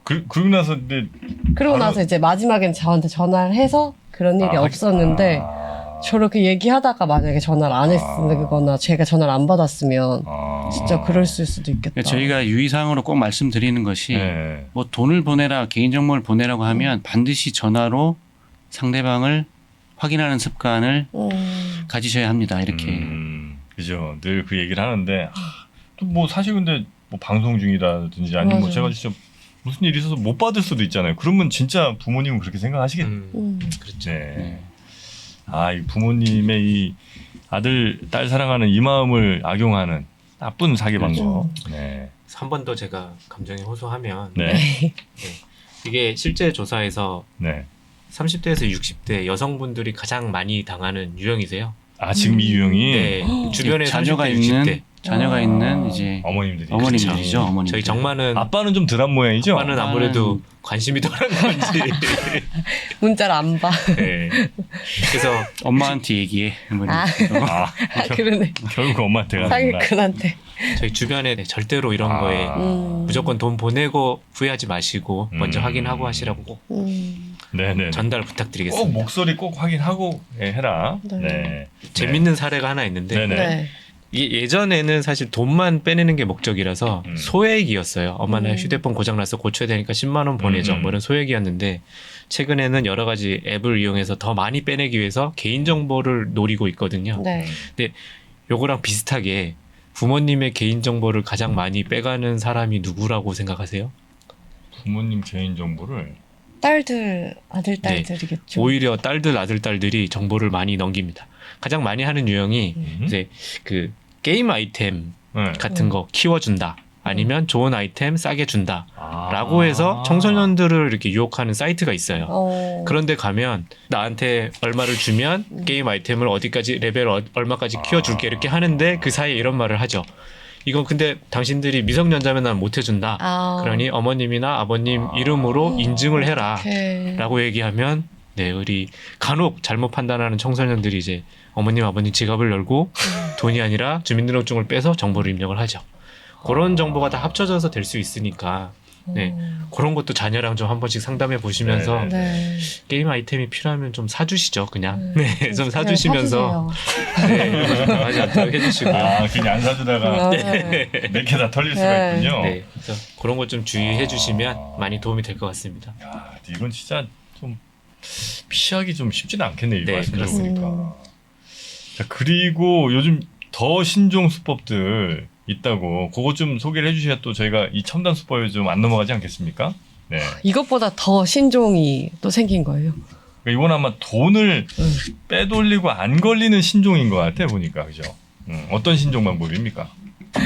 그러고 나서 근데 그러고 바로- 나서 이제 마지막엔 저한테 전화를 해서 그런 일이 없었는데 저렇게 얘기하다가 만약에 전화를 안 했거나 제가 전화를 안 받았으면 진짜 그럴 수도 있겠다. 그러니까 저희가 유의사항으로 꼭 말씀드리는 것이 네. 뭐 돈을 보내라, 개인정보를 보내라고 하면 반드시 전화로 상대방을 확인하는 습관을 가지셔야 합니다. 이렇게. 그죠. 늘 그 얘기를 하는데 또 뭐 사실 근데 뭐 방송 중이라든지 아니면 뭐 맞아요. 제가 진짜 무슨 일이 있어서 못 받을 수도 있잖아요. 그러면 진짜 부모님은 그렇게 생각하시겠죠. 그렇죠. 네. 네. 아, 이 부모님의 이 아들, 딸 사랑하는 이 마음을 악용하는 나쁜 사기 방법. 네. 한 번 더 제가 감정에 호소하면 네. 이게 실제 조사에서 네. 30대에서 60대 여성분들이 가장 많이 당하는 유형이세요. 아, 지금 이 유형이 네. 주변에 자녀가 30대, 있는 60대. 자녀가 있는 이제 어머님들이. 어머님들이죠. 어머님들. 저희 정마는 아빠는 좀 덜한 모양이죠? 아빠는 아무래도 관심이 덜한 건지. 문자를 안 봐. 네. 그래서 엄마한테 얘기해. 뭐 이런 아. 식으로. 아, 그러네. 결국 엄마한테 가는구나. 사기꾼한테. 저희 주변에 절대로 이런 거에 무조건 돈 보내고 후회하지 마시고 먼저 확인하고 하시라고 꼭 네네. 전달 꼭 부탁드리겠습니다. 목소리 꼭 확인하고 해라. 네. 네. 재밌는 사례가 하나 있는데 네네. 네. 이게 예전에는 사실 돈만 빼내는 게 목적이라서 소액이었어요. 엄마 나 음. 휴대폰 고장나서 고쳐야 되니까 10만 원 보내줘. 뭐 이런 소액이었는데 최근에는 여러 가지 앱을 이용해서 더 많이 빼내기 위해서 개인정보를 노리고 있거든요. 네. 요거랑 비슷하게 부모님의 개인정보를 가장 많이 빼가는 사람이 누구라고 생각하세요? 부모님 개인 정보를 딸들, 아들, 딸들이겠죠. 오히려 딸들, 아들, 딸들이 정보를 많이 넘깁니다. 가장 많이 하는 유형이 이제 그 게임 아이템 네. 같은 거 키워준다. 아니면 좋은 아이템 싸게 준다라고 해서 청소년들을 이렇게 유혹하는 사이트가 있어요. 그런데 가면 나한테 얼마를 주면 게임 아이템을 어디까지 레벨 얼마까지 키워줄게 이렇게 하는데 그 사이에 이런 말을 하죠. 이건 근데 당신들이 미성년자면 난 못 해준다. 그러니 어머님이나 아버님 이름으로 인증을 해라. 오케이. 라고 얘기하면 네, 우리 간혹 잘못 판단하는 청소년들이 이제 어머님 아버님 지갑을 열고 돈이 아니라 주민등록증을 빼서 정보를 입력을 하죠. 그런 정보가 다 합쳐져서 될 수 있으니까 네, 그런 것도 자녀랑 좀 한 번씩 상담해 보시면서 네. 게임 아이템이 필요하면 좀 사주시죠 그냥. 네. 네, 좀 그냥 사주시면서 네, 이거 좀 강하지 않도록 해주시고. 그냥 안 사주다가 네. 몇 개 다 털릴 수가 네. 있군요. 네, 그래서 그런 것 좀 주의해 주시면 많이 도움이 될 것 같습니다. 야, 이건 진짜 좀 피하기 좀 쉽지는 않겠네 이 네, 말씀 그렇습니다. 들어보니까. 자, 그리고 요즘 더 신종 수법들 있다고 그거 좀 소개를 해주셔야 또 저희가 이 첨단 수법에 좀 안 넘어가지 않겠습니까? 네. 이것보다 더 신종이 또 생긴 거예요. 그러니까 이건 아마 돈을 빼돌리고 안 걸리는 신종인 것 같아 보니까 그죠? 어떤 신종 방법입니까?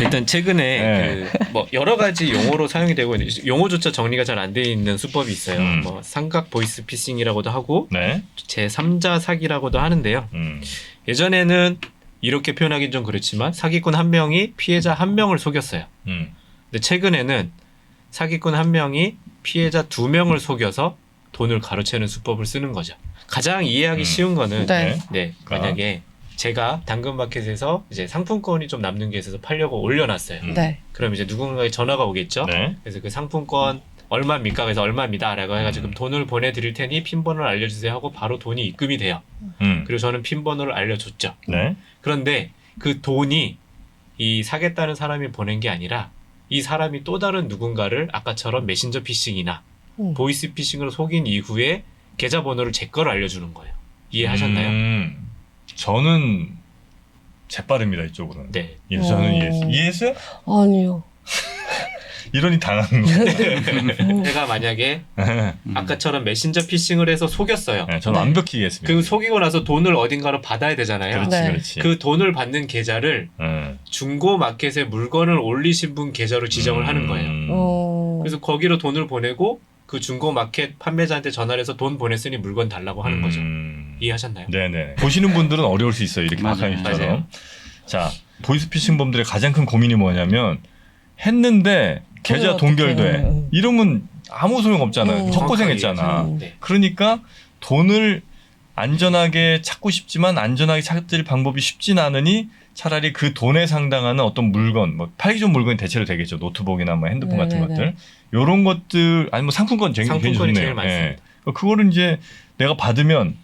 일단 최근에 네. 뭐 여러 가지 용어로 사용이 되고 있는 용어조차 정리가 잘 안 돼 있는 수법이 있어요. 음. 뭐 삼각 보이스 피싱이라고도 하고 네. 제3자 사기라고도 하는데요. 예전에는 이렇게 표현하기는 좀 그렇지만 사기꾼 한 명이 피해자 한 명을 속였어요. 근데 최근에는 사기꾼 한 명이 피해자 2명을 속여서 돈을 가로채는 수법을 쓰는 거죠. 가장 이해하기 쉬운 거는 네. 네, 만약에 제가 당근마켓에서 이제 상품권이 좀 남는 게 있어서 팔려고 올려놨어요. 네. 그럼 이제 누군가에 전화가 오겠죠. 네. 그래서 그 상품권 얼마입니까? 그래서 얼마입니다라고 해가지고 돈을 보내드릴 테니 핀번호를 알려주세요 하고 바로 돈이 입금이 돼요. 그리고 저는 핀번호를 알려줬죠. 네. 그런데 그 돈이 이 사겠다는 사람이 보낸 게 아니라 이 사람이 또 다른 누군가를 아까처럼 메신저 피싱이나 보이스 피싱으로 속인 이후에 계좌번호를 제 거로 알려주는 거예요. 이해하셨나요? 저는 재빠릅니다 이쪽으로는. 네. 예, 저는 이해했어요. 이해했어요? 아니요. 이러니 당한 거. 제가 만약에 아까처럼 메신저 피싱을 해서 속였어요. 네, 저는 네. 완벽히 이해했습니다. 그 속이고 나서 돈을 어딘가로 받아야 되잖아요. 그렇지, 네. 그렇지. 그 돈을 받는 계좌를 네. 중고 마켓에 물건을 올리신 분 계좌로 지정을 하는 거예요. 그래서 거기로 돈을 보내고 그 중고 마켓 판매자한테 전화를 해서 돈 보냈으니 물건 달라고 하는 거죠. 이해하셨나요? 네네. 보시는 분들은 어려울 수 있어요. 이렇게 맞아요. 박하인 씨처럼. 맞아요. 자, 보이스피싱범들의 가장 큰 고민이 뭐냐면 했는데 계좌 돈이 동결돼. 어떡해. 이러면 아무 소용 없잖아요. 헛고생했잖아. 정확하게 네. 그러니까 돈을 안전하게 찾고 싶지만 안전하게 찾을 방법이 쉽진 않으니 차라리 그 돈에 상당하는 어떤 물건, 뭐 팔기 좋은 물건이 대체로 되겠죠. 노트북이나 뭐 핸드폰 같은 네네네. 것들. 요런 것들 아니 뭐 상품권 굉장히 상품권이 좋네요. 제일 많습니다. 그거를 이제 내가 받으면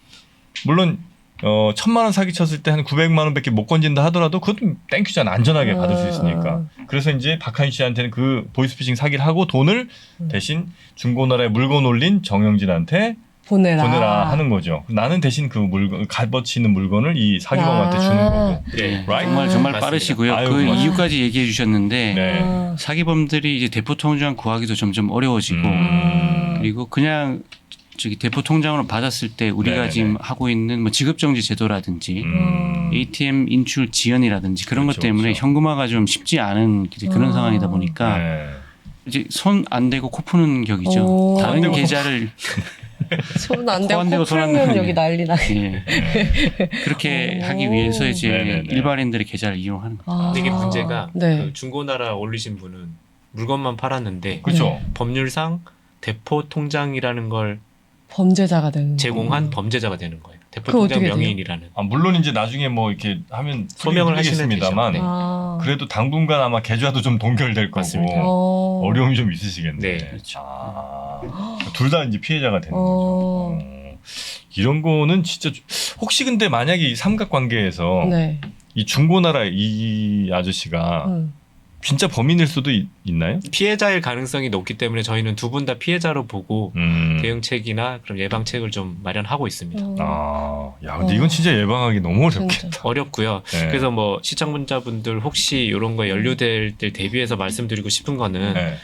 물론 1,000만 원 사기 쳤을 때 한 900만 원밖에 못 건진다 하더라도 그것도 땡큐잖아. 안전하게 받을 수 있으니까. 그래서 이제 박하인 씨한테는 그 보이스피싱 사기를 하고 돈을 대신 중고나라에 물건 올린 정영진한테 보내라 하는 거죠. 나는 대신 그 물건 값어치 있는 물건을 이 사기범한테 주는 거고. 네. Right? 정말 맞습니다. 빠르시고요. 아유, 그 고맙습니다. 이유까지 얘기해 주셨는데 네. 사기범들이 이제 대포 통장 구하기도 점점 어려워지고 그리고 그냥 저기 대포 통장으로 받았을 때 우리가 네네네. 지금 하고 있는 뭐 지급정지 제도라든지 ATM 인출 지연이라든지 그런 그렇죠, 것 때문에 그렇죠. 현금화가 좀 쉽지 않은 그런 상황이다 보니까 네. 이제 손 안 대고 코 푸는 격이죠. 오. 다른 손 안 대고 계좌를 손 안 코안 대고 대고 코 손안 풀면 대고. 여기 난리 나. 예. 그렇게 오. 하기 위해서 이제 네네네. 일반인들의 계좌를 이용하는 거죠. 아. 근데 이게 문제가 네. 그 중고나라 올리신 분은 물건만 팔았는데 그렇죠. 법률상 대포 통장이라는 걸 범죄자가 되는. 제공한 범죄자가 되는 거예요. 대포 그거 통장 어떻게 돼요? 명의인이라는. 아, 물론 이제 나중에 뭐 이렇게 하면 소명을 하시면 하시겠습니다만 되죠. 네. 아. 그래도 당분간 아마 계좌도 좀 동결될 거고 맞습니다. 어려움이 좀 있으시겠네. 네, 그렇죠. 둘 다 이제 피해자가 되는 어. 거죠. 이런 거는 진짜 혹시 근데 만약에 이 삼각관계에서 네. 이 중고나라 이 아저씨가 진짜 범인일 수도 있나요? 피해자일 가능성이 높기 때문에 저희는 두 분 다 피해자로 보고 대응책이나 그런 예방책을 좀 마련하고 있습니다. 야, 근데 이건 진짜 예방하기 너무 어렵겠다. 진짜. 어렵고요. 네. 그래서 뭐 시청자분들 혹시 이런 거에 연루될 때 대비해서 말씀드리고 싶은 거는 네.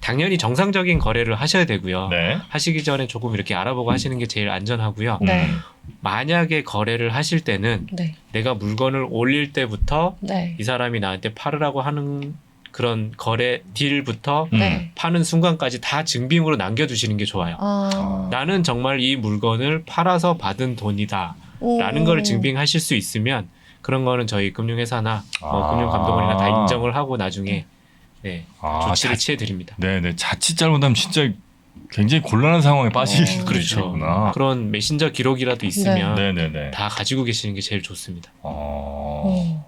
당연히 정상적인 거래를 하셔야 되고요. 네. 하시기 전에 조금 이렇게 알아보고 하시는 게 제일 안전하고요. 네. 만약에 거래를 하실 때는 네. 내가 물건을 올릴 때부터 네. 이 사람이 나한테 팔으라고 하는 그런 거래 딜부터 네. 파는 순간까지 다 증빙으로 남겨두시는 게 좋아요. 나는 정말 이 물건을 팔아서 받은 돈이다 라는 걸 증빙하실 수 있으면 그런 거는 저희 금융회사나 금융감독원이나 다 인정을 하고 나중에 네, 조치를 취해드립니다. 네네. 자칫 잘못하면 진짜 굉장히 곤란한 상황에 빠질 수 그렇죠. 있구나. 그런 메신저 기록이라도 있으면 네네네. 다 가지고 계시는 게 제일 좋습니다.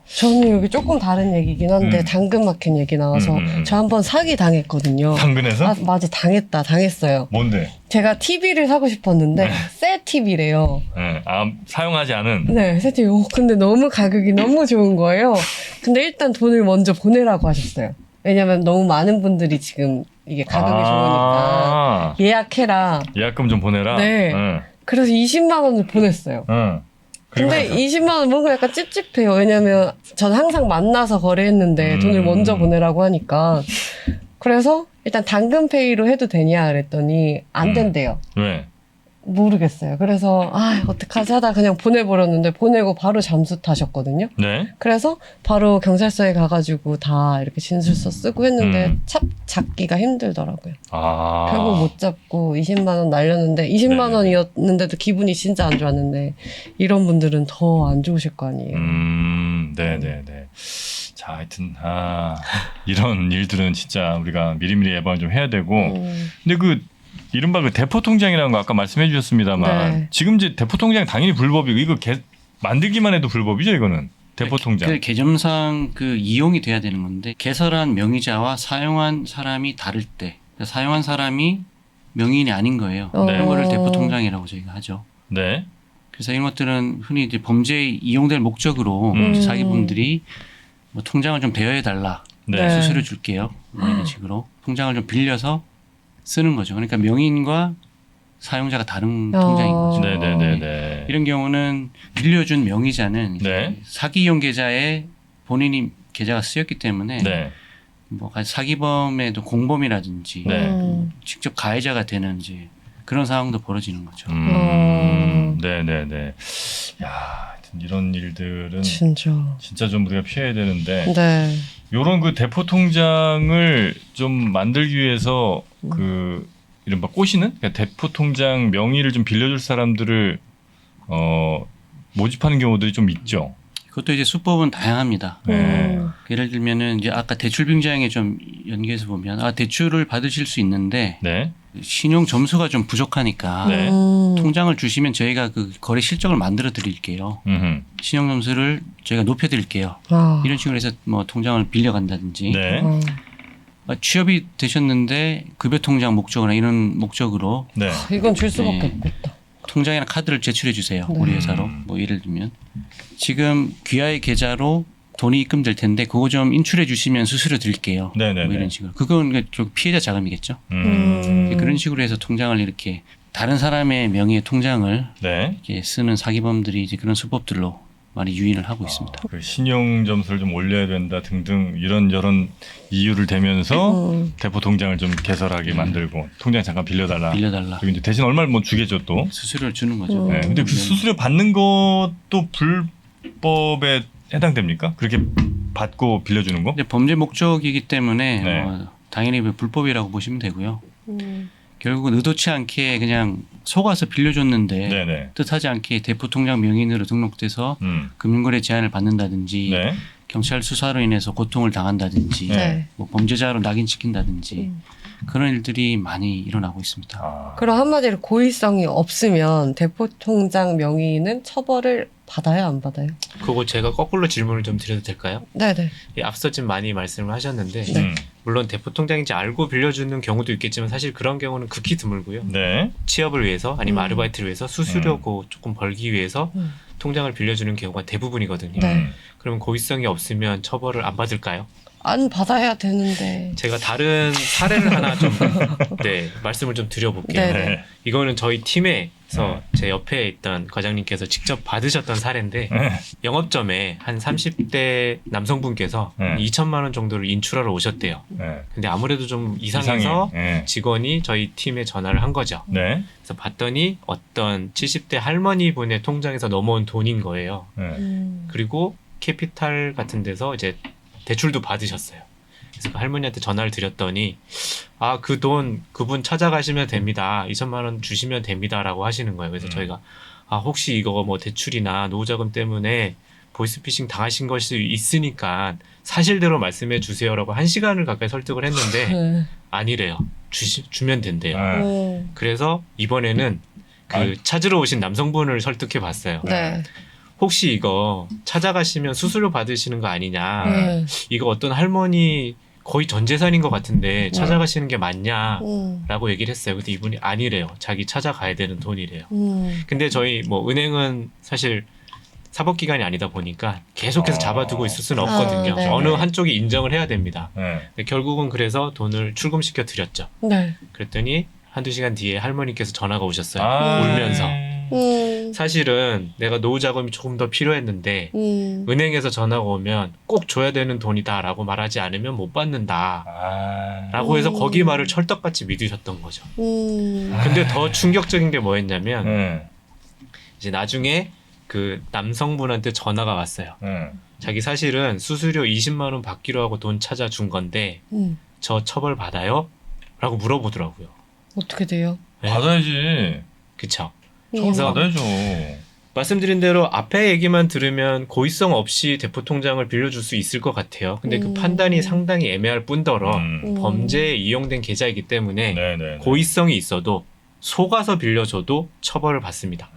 저는 여기 조금 다른 얘기긴 한데 당근마켓 얘기 나와서 저 한번 사기 당했거든요. 당근에서? 맞아, 당했어요. 뭔데? 제가 TV를 사고 싶었는데 새 TV래요. 네. 사용하지 않은. 네, 새 TV. 근데 너무 가격이 너무 좋은 거예요. 근데 일단 돈을 먼저 보내라고 하셨어요. 왜냐면 너무 많은 분들이 지금 이게 가격이 좋으니까 예약해라. 예약금 좀 보내라. 네. 그래서 20만 원을 보냈어요. 근데 20만 원 뭔가 약간 찝찝해요. 왜냐면 전 항상 만나서 거래했는데 돈을 먼저 보내라고 하니까. 그래서 일단 당근페이로 해도 되냐 그랬더니 안 된대요. 왜? 모르겠어요. 그래서 어떡하지 하다 그냥 보내버렸는데 보내고 바로 잠수 타셨거든요. 네. 그래서 바로 경찰서에 가가지고 다 이렇게 진술서 쓰고 했는데 잡기가 힘들더라고요. 결국 못 잡고 20만 원 날렸는데 20만 원이었는데도 기분이 진짜 안 좋았는데 이런 분들은 더 안 좋으실 거 아니에요. 네네네. 자, 하여튼 이런 일들은 진짜 우리가 미리미리 예방을 좀 해야 되고 근데 이른바 대포 통장이라는 거 아까 말씀해 주셨습니다만 네. 지금 이제 대포 통장 당연히 불법이고 이거 만들기만 해도 불법이죠 이거는 대포 통장. 그 개념상 이용이 돼야 되는 건데 개설한 명의자와 사용한 사람이 다를 때 사용한 사람이 명의인이 아닌 거예요. 그런 거를 대포 통장이라고 저희가 하죠. 네. 그래서 이런 것들은 흔히 이제 범죄에 이용될 목적으로 사기범들이 뭐 통장을 좀 대여해 달라, 네. 수수료 줄게요, 뭐 이런 식으로 통장을 좀 빌려서 쓰는 거죠. 그러니까 명의인과 사용자가 다른 통장인 거죠. 네네네네. 이런 경우는 빌려준 명의자는 이제 네. 사기 이용 계좌에 본인이 계좌가 쓰였기 때문에 네. 뭐 사기범에도 공범이라든지 네. 직접 가해자가 되는 이제 그런 상황도 벌어지는 거죠. 네네네. 야, 하여튼 이런 일들은 진짜 좀 우리가 피해야 되는데 네. 요런 대포 통장을 좀 만들기 위해서 이른바 꼬시는 그러니까 대포 통장 명의를 좀 빌려줄 사람들을 모집하는 경우들이 좀 있죠. 그것도 이제 수법은 다양합니다. 네. 예를 들면은 이제 아까 대출 빙자형에 좀 연계해서 보면 대출을 받으실 수 있는데 네. 신용 점수가 좀 부족하니까 네. 통장을 주시면 저희가 그 거래 실적을 만들어 드릴게요. 신용 점수를 저희가 높여 드릴게요. 이런 식으로 해서 뭐 통장을 빌려간다든지. 네. 취업이 되셨는데 급여 통장 목적이나 이런 목적으로 네. 이건 줄 수밖에 없겠다. 통장이나 카드를 제출해 주세요. 우리 회사로. 뭐 예를 들면 지금 귀하의 계좌로 돈이 입금될 텐데 그거 좀 인출해 주시면 수수료 드릴게요. 네네네. 뭐 이런 식으로. 그건 피해자 자금이겠죠. 그런 식으로 해서 통장을 이렇게 다른 사람의 명의의 통장을 네. 이렇게 쓰는 사기범들이 이제 그런 수법들로 많이 유인을 하고 있습니다. 신용 점수를 좀 올려야 된다 등등 이런저런 이유를 대면서 대포 통장을 좀 개설하게 만들고 통장 잠깐 빌려달라. 그리고 이제 대신 얼마를 뭐 주겠죠 또. 수수료를 주는 거죠. 네. 근데 그 수수료 받는 것도 불법에 해당됩니까? 그렇게 받고 빌려주는 거? 근데 범죄 목적이기 때문에 네. 당연히 불법이라고 보시면 되고요. 결국은 의도치 않게 그냥 속아서 빌려줬는데 네네. 뜻하지 않게 대포 통장 명의인으로 등록돼서 금융거래 제한을 받는다든지 네. 경찰 수사로 인해서 고통을 당한다든지 네. 뭐 범죄자로 낙인찍힌다든지 그런 일들이 많이 일어나고 있습니다. 그럼 한마디로 고의성이 없으면 대포 통장 명의인은 처벌을 받아요, 안 받아요? 그거 제가 거꾸로 질문을 좀 드려도 될까요? 네네. 앞서 좀 많이 말씀을 하셨는데 네. 물론 대포 통장인지 알고 빌려주는 경우도 있겠지만 사실 그런 경우는 극히 드물고요. 네. 취업을 위해서 아니면 아르바이트를 위해서 수수료 조금 벌기 위해서 통장을 빌려주는 경우가 대부분이거든요. 네. 그러면 고의성이 없으면 처벌을 안 받을까요? 안 받아야 되는데. 제가 다른 사례를 하나 좀 말씀을 좀 드려볼게요. 네네. 이거는 저희 팀에서 제 옆에 있던 과장님께서 직접 받으셨던 사례인데 영업점에 한 30대 남성분께서 2천만 원 정도를 인출하러 오셨대요. 근데 아무래도 좀 이상해서 직원이 저희 팀에 전화를 한 거죠. 네. 그래서 봤더니 어떤 70대 할머니 분의 통장에서 넘어온 돈인 거예요. 그리고 캐피탈 같은 데서 이제 대출도 받으셨어요. 그래서 그 할머니한테 전화를 드렸더니 아, 그 돈 그분 찾아가시면 됩니다. 2천만 원 주시면 됩니다라고 하시는 거예요. 그래서 저희가 아, 혹시 이거 뭐 대출이나 노후자금 때문에 보이스피싱 당하신 것이 있으니까 사실대로 말씀해 주세요라고 1시간을 가까이 설득을 했는데 네. 아니래요. 주면 된대요. 네. 그래서 이번에는 그 찾으러 오신 남성분을 설득해 봤어요. 네. 혹시 이거 찾아가시면 수수료 받으시는 거 아니냐. 네. 이거 어떤 할머니 거의 전 재산인 것 같은데 찾아가시는 게 맞냐라고 얘기를 했어요. 근데 이분이 아니래요. 자기 찾아가야 되는 돈이래요. 근데 저희 뭐 은행은 사실 사법기관이 아니다 보니까 계속해서 잡아두고 있을 수는 없거든요. 네. 어느 한쪽이 인정을 해야 됩니다. 네. 근데 결국은 그래서 돈을 출금시켜 드렸죠. 네. 그랬더니 한두 시간 뒤에 할머니께서 전화가 오셨어요. 아, 울면서. 음. 사실은 내가 노후 자금이 조금 더 필요했는데 은행에서 전화가 오면 꼭 줘야 되는 돈이다라고 말하지 않으면 못 받는다. 라고 해서 거기 말을 철떡같이 믿으셨던 거죠. 근데 더 충격적인 게 뭐였냐면 네. 이제 나중에 그 남성분한테 전화가 왔어요. 네. 자기 사실은 수수료 20만 원 받기로 하고 돈 찾아준 건데 저 처벌 받아요? 라고 물어보더라고요. 어떻게 돼요? 네. 받아야지. 그쵸. 처벌 그래서 받아야죠. 말씀드린 대로 앞에 얘기만 들으면 고의성 없이 대포통장을 빌려줄 수 있을 것 같아요. 근데 그 판단이 상당히 애매할 뿐더러 범죄에 이용된 계좌이기 때문에 네네. 고의성이 있어도 속아서 빌려줘도 처벌을 받습니다.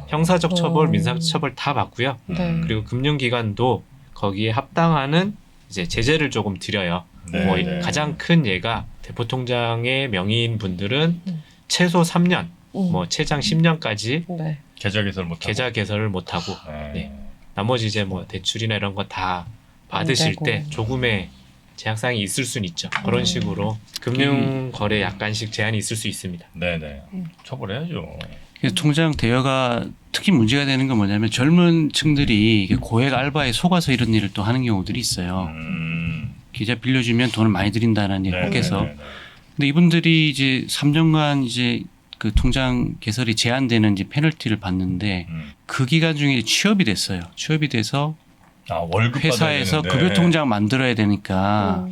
형사적 처벌, 민사적 처벌 다 받고요. 네. 그리고 금융기관도 거기에 합당하는 이제 제재를 조금 드려요. 네, 뭐 네. 가장 큰 예가 대포통장의 명의인 분들은 최소 3년, 뭐 최장 10년까지 네. 계좌 개설 못 하고. 계좌 개설을 못 하고 네. 네. 나머지 이제 뭐 대출이나 이런 거 다 받으실 되고. 때 조금의 제약사항이 있을 수는 있죠. 그런 식으로 금융 거래 약간씩 제한이 있을 수 있습니다. 네네. 처벌해야죠. 그래서 통장 대여가 특히 문제가 되는 건 뭐냐면 젊은 층들이 이게 고액 알바에 속아서 이런 일을 또 하는 경우들이 있어요. 계좌 빌려주면 돈을 많이 드린다는 얘기 혹해서. 네네네. 근데 이분들이 이제 3년간 이제 그 통장 개설이 제한되는 이제 페널티를 받는데 그 기간 중에 취업이 됐어요. 취업이 돼서 아, 월급 회사에서 받아야 되는데. 급여 통장 만들어야 되니까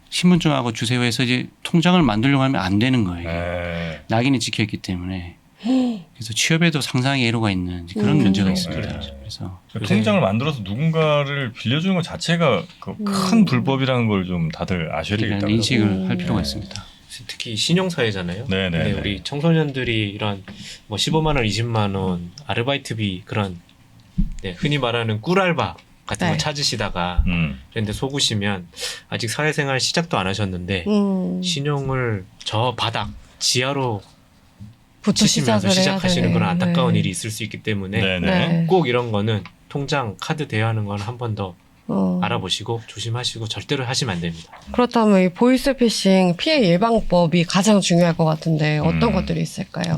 신분증하고 주세요 해서 이제 통장을 만들려고 하면 안 되는 거예요. 네. 낙인이 찍혀 있기 때문에. 그래서 취업에도 상당히 애로가 있는 그런 문제가 있습니다. 네. 그래서 통장을 만들어서 누군가를 빌려주는 것 자체가 그 큰 불법이라는 걸 좀 다들 아셔야 우리가 되겠다. 인식을 할 필요가 있습니다. 특히 신용사회잖아요. 네네. 근데 우리 청소년들이 이런 뭐 15만 원, 20만 원 아르바이트비 그런 네, 흔히 말하는 꿀알바 같은 네. 거 찾으시다가 그런데 속으시면 아직 사회생활 시작도 안 하셨는데 신용을 저 바닥 지하로 부터 치시면서 시작을 해야 시작하시는 되네. 그런 안타까운 네. 일이 있을 수 있기 때문에 네네. 네. 꼭 이런 거는 통장 카드 대여하는 건 한 번 더 어. 알아보시고 조심하시고 절대로 하시면 안 됩니다. 그렇다면 이 보이스피싱 피해 예방법이 가장 중요할 것 같은데 어떤 음. 것들이 있을까요?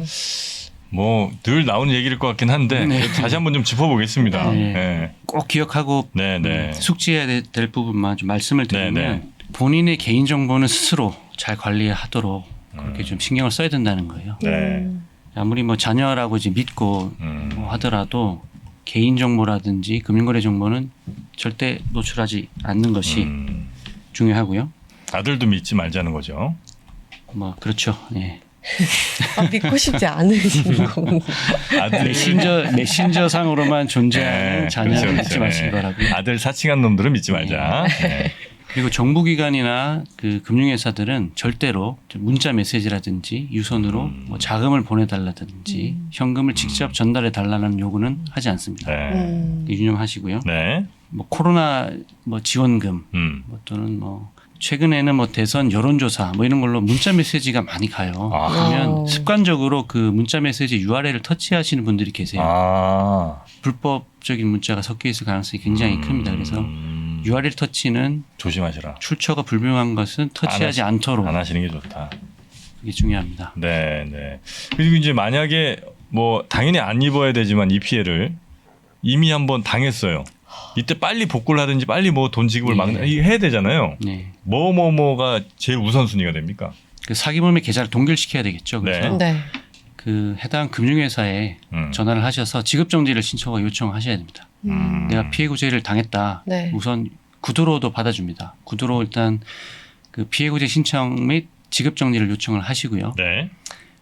뭐 늘 나오는 얘기일 것 같긴 한데 네. 다시 한번 좀 짚어보겠습니다. 네. 네. 꼭 기억하고 네네. 숙지해야 될 부분만 좀 말씀을 드리면 네네. 본인의 개인 정보는 스스로 잘 관리하도록 그렇게 좀 신경을 써야 된다는 거예요. 네. 아무리 뭐 자녀라고 이제 믿고 뭐 하더라도 개인 정보라든지 금융거래 정보는 절대 노출하지 않는 것이 중요하고요. 아들도 믿지 말자는 거죠. 뭐 그렇죠. 예. 아, 믿고 싶지 않으신 거. 아들 메신저 상으로만 존재하는 네, 자녀를 그렇죠, 믿지 그렇죠. 마시기 네. 바라고요. 아들 사칭한 놈들은 믿지 말자. 네. 그리고 정부기관이나 그 금융회사들은 절대로 문자 메시지라든지 유선으로 뭐 자금을 보내달라든지 현금을 직접 전달해 달라는 요구는 하지 않습니다. 네. 유념하시고요. 네. 뭐 코로나 뭐 지원금 뭐 또는 뭐 최근에는 뭐 대선 여론조사 뭐 이런 걸로 문자 메시지가 많이 가요. 아. 그러면 습관적으로 그 문자 메시지 URL을 터치하시는 분들이 계세요. 아. 불법적인 문자가 섞여 있을 가능성이 굉장히 큽니다. 그래서 URL 터치는 조심하시라. 출처가 불명한 것은 터치하지 않도록 안 하시는 게 좋다. 그게 중요합니다. 네, 네. 그리고 이제 만약에 뭐 당연히 안 입어야 되지만 이 피해를 이미 한번 당했어요. 이때 빨리 복구를 하든지 빨리 뭐 돈 지급을 막 해야 되잖아요. 네. 뭐가 제일 우선순위가 됩니까? 그 사기범의 계좌를 동결시켜야 되겠죠. 그래서 네. 그 해당 금융회사에 전화를 하셔서 지급정지를 신청하고 요청하셔야 됩니다. 내가 피해 구제를 당했다. 네. 우선 구두로도 받아줍니다. 구두로 일단 그 피해 구제 신청 및 지급 정리를 요청을 하시고요. 네.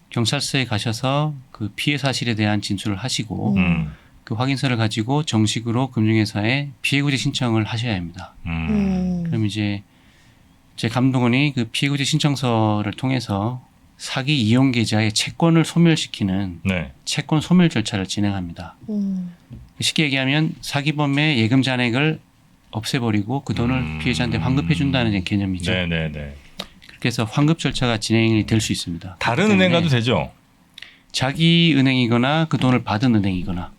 경찰서에 가셔서 그 피해 사실에 대한 진술을 하시고 음. 그 확인서를 가지고 정식으로 금융회사에 피해 구제 신청을 하셔야 합니다. 그럼 이제 제 감독원이 그 피해 구제 신청서를 통해서 사기 이용 계좌의 채권을 소멸시키는 네. 채권 소멸 절차를 진행합니다. 쉽게 얘기하면 사기범의 예금 잔액을 없애버리고 그 돈을 피해자한테 환급해 준다는 개념이죠. 네네네. 그렇게 해서 환급 절차가 진행이 될 수 있습니다. 다른 은행 가도 되죠? 자기 은행이거나 그 돈을 받은 은행이거나.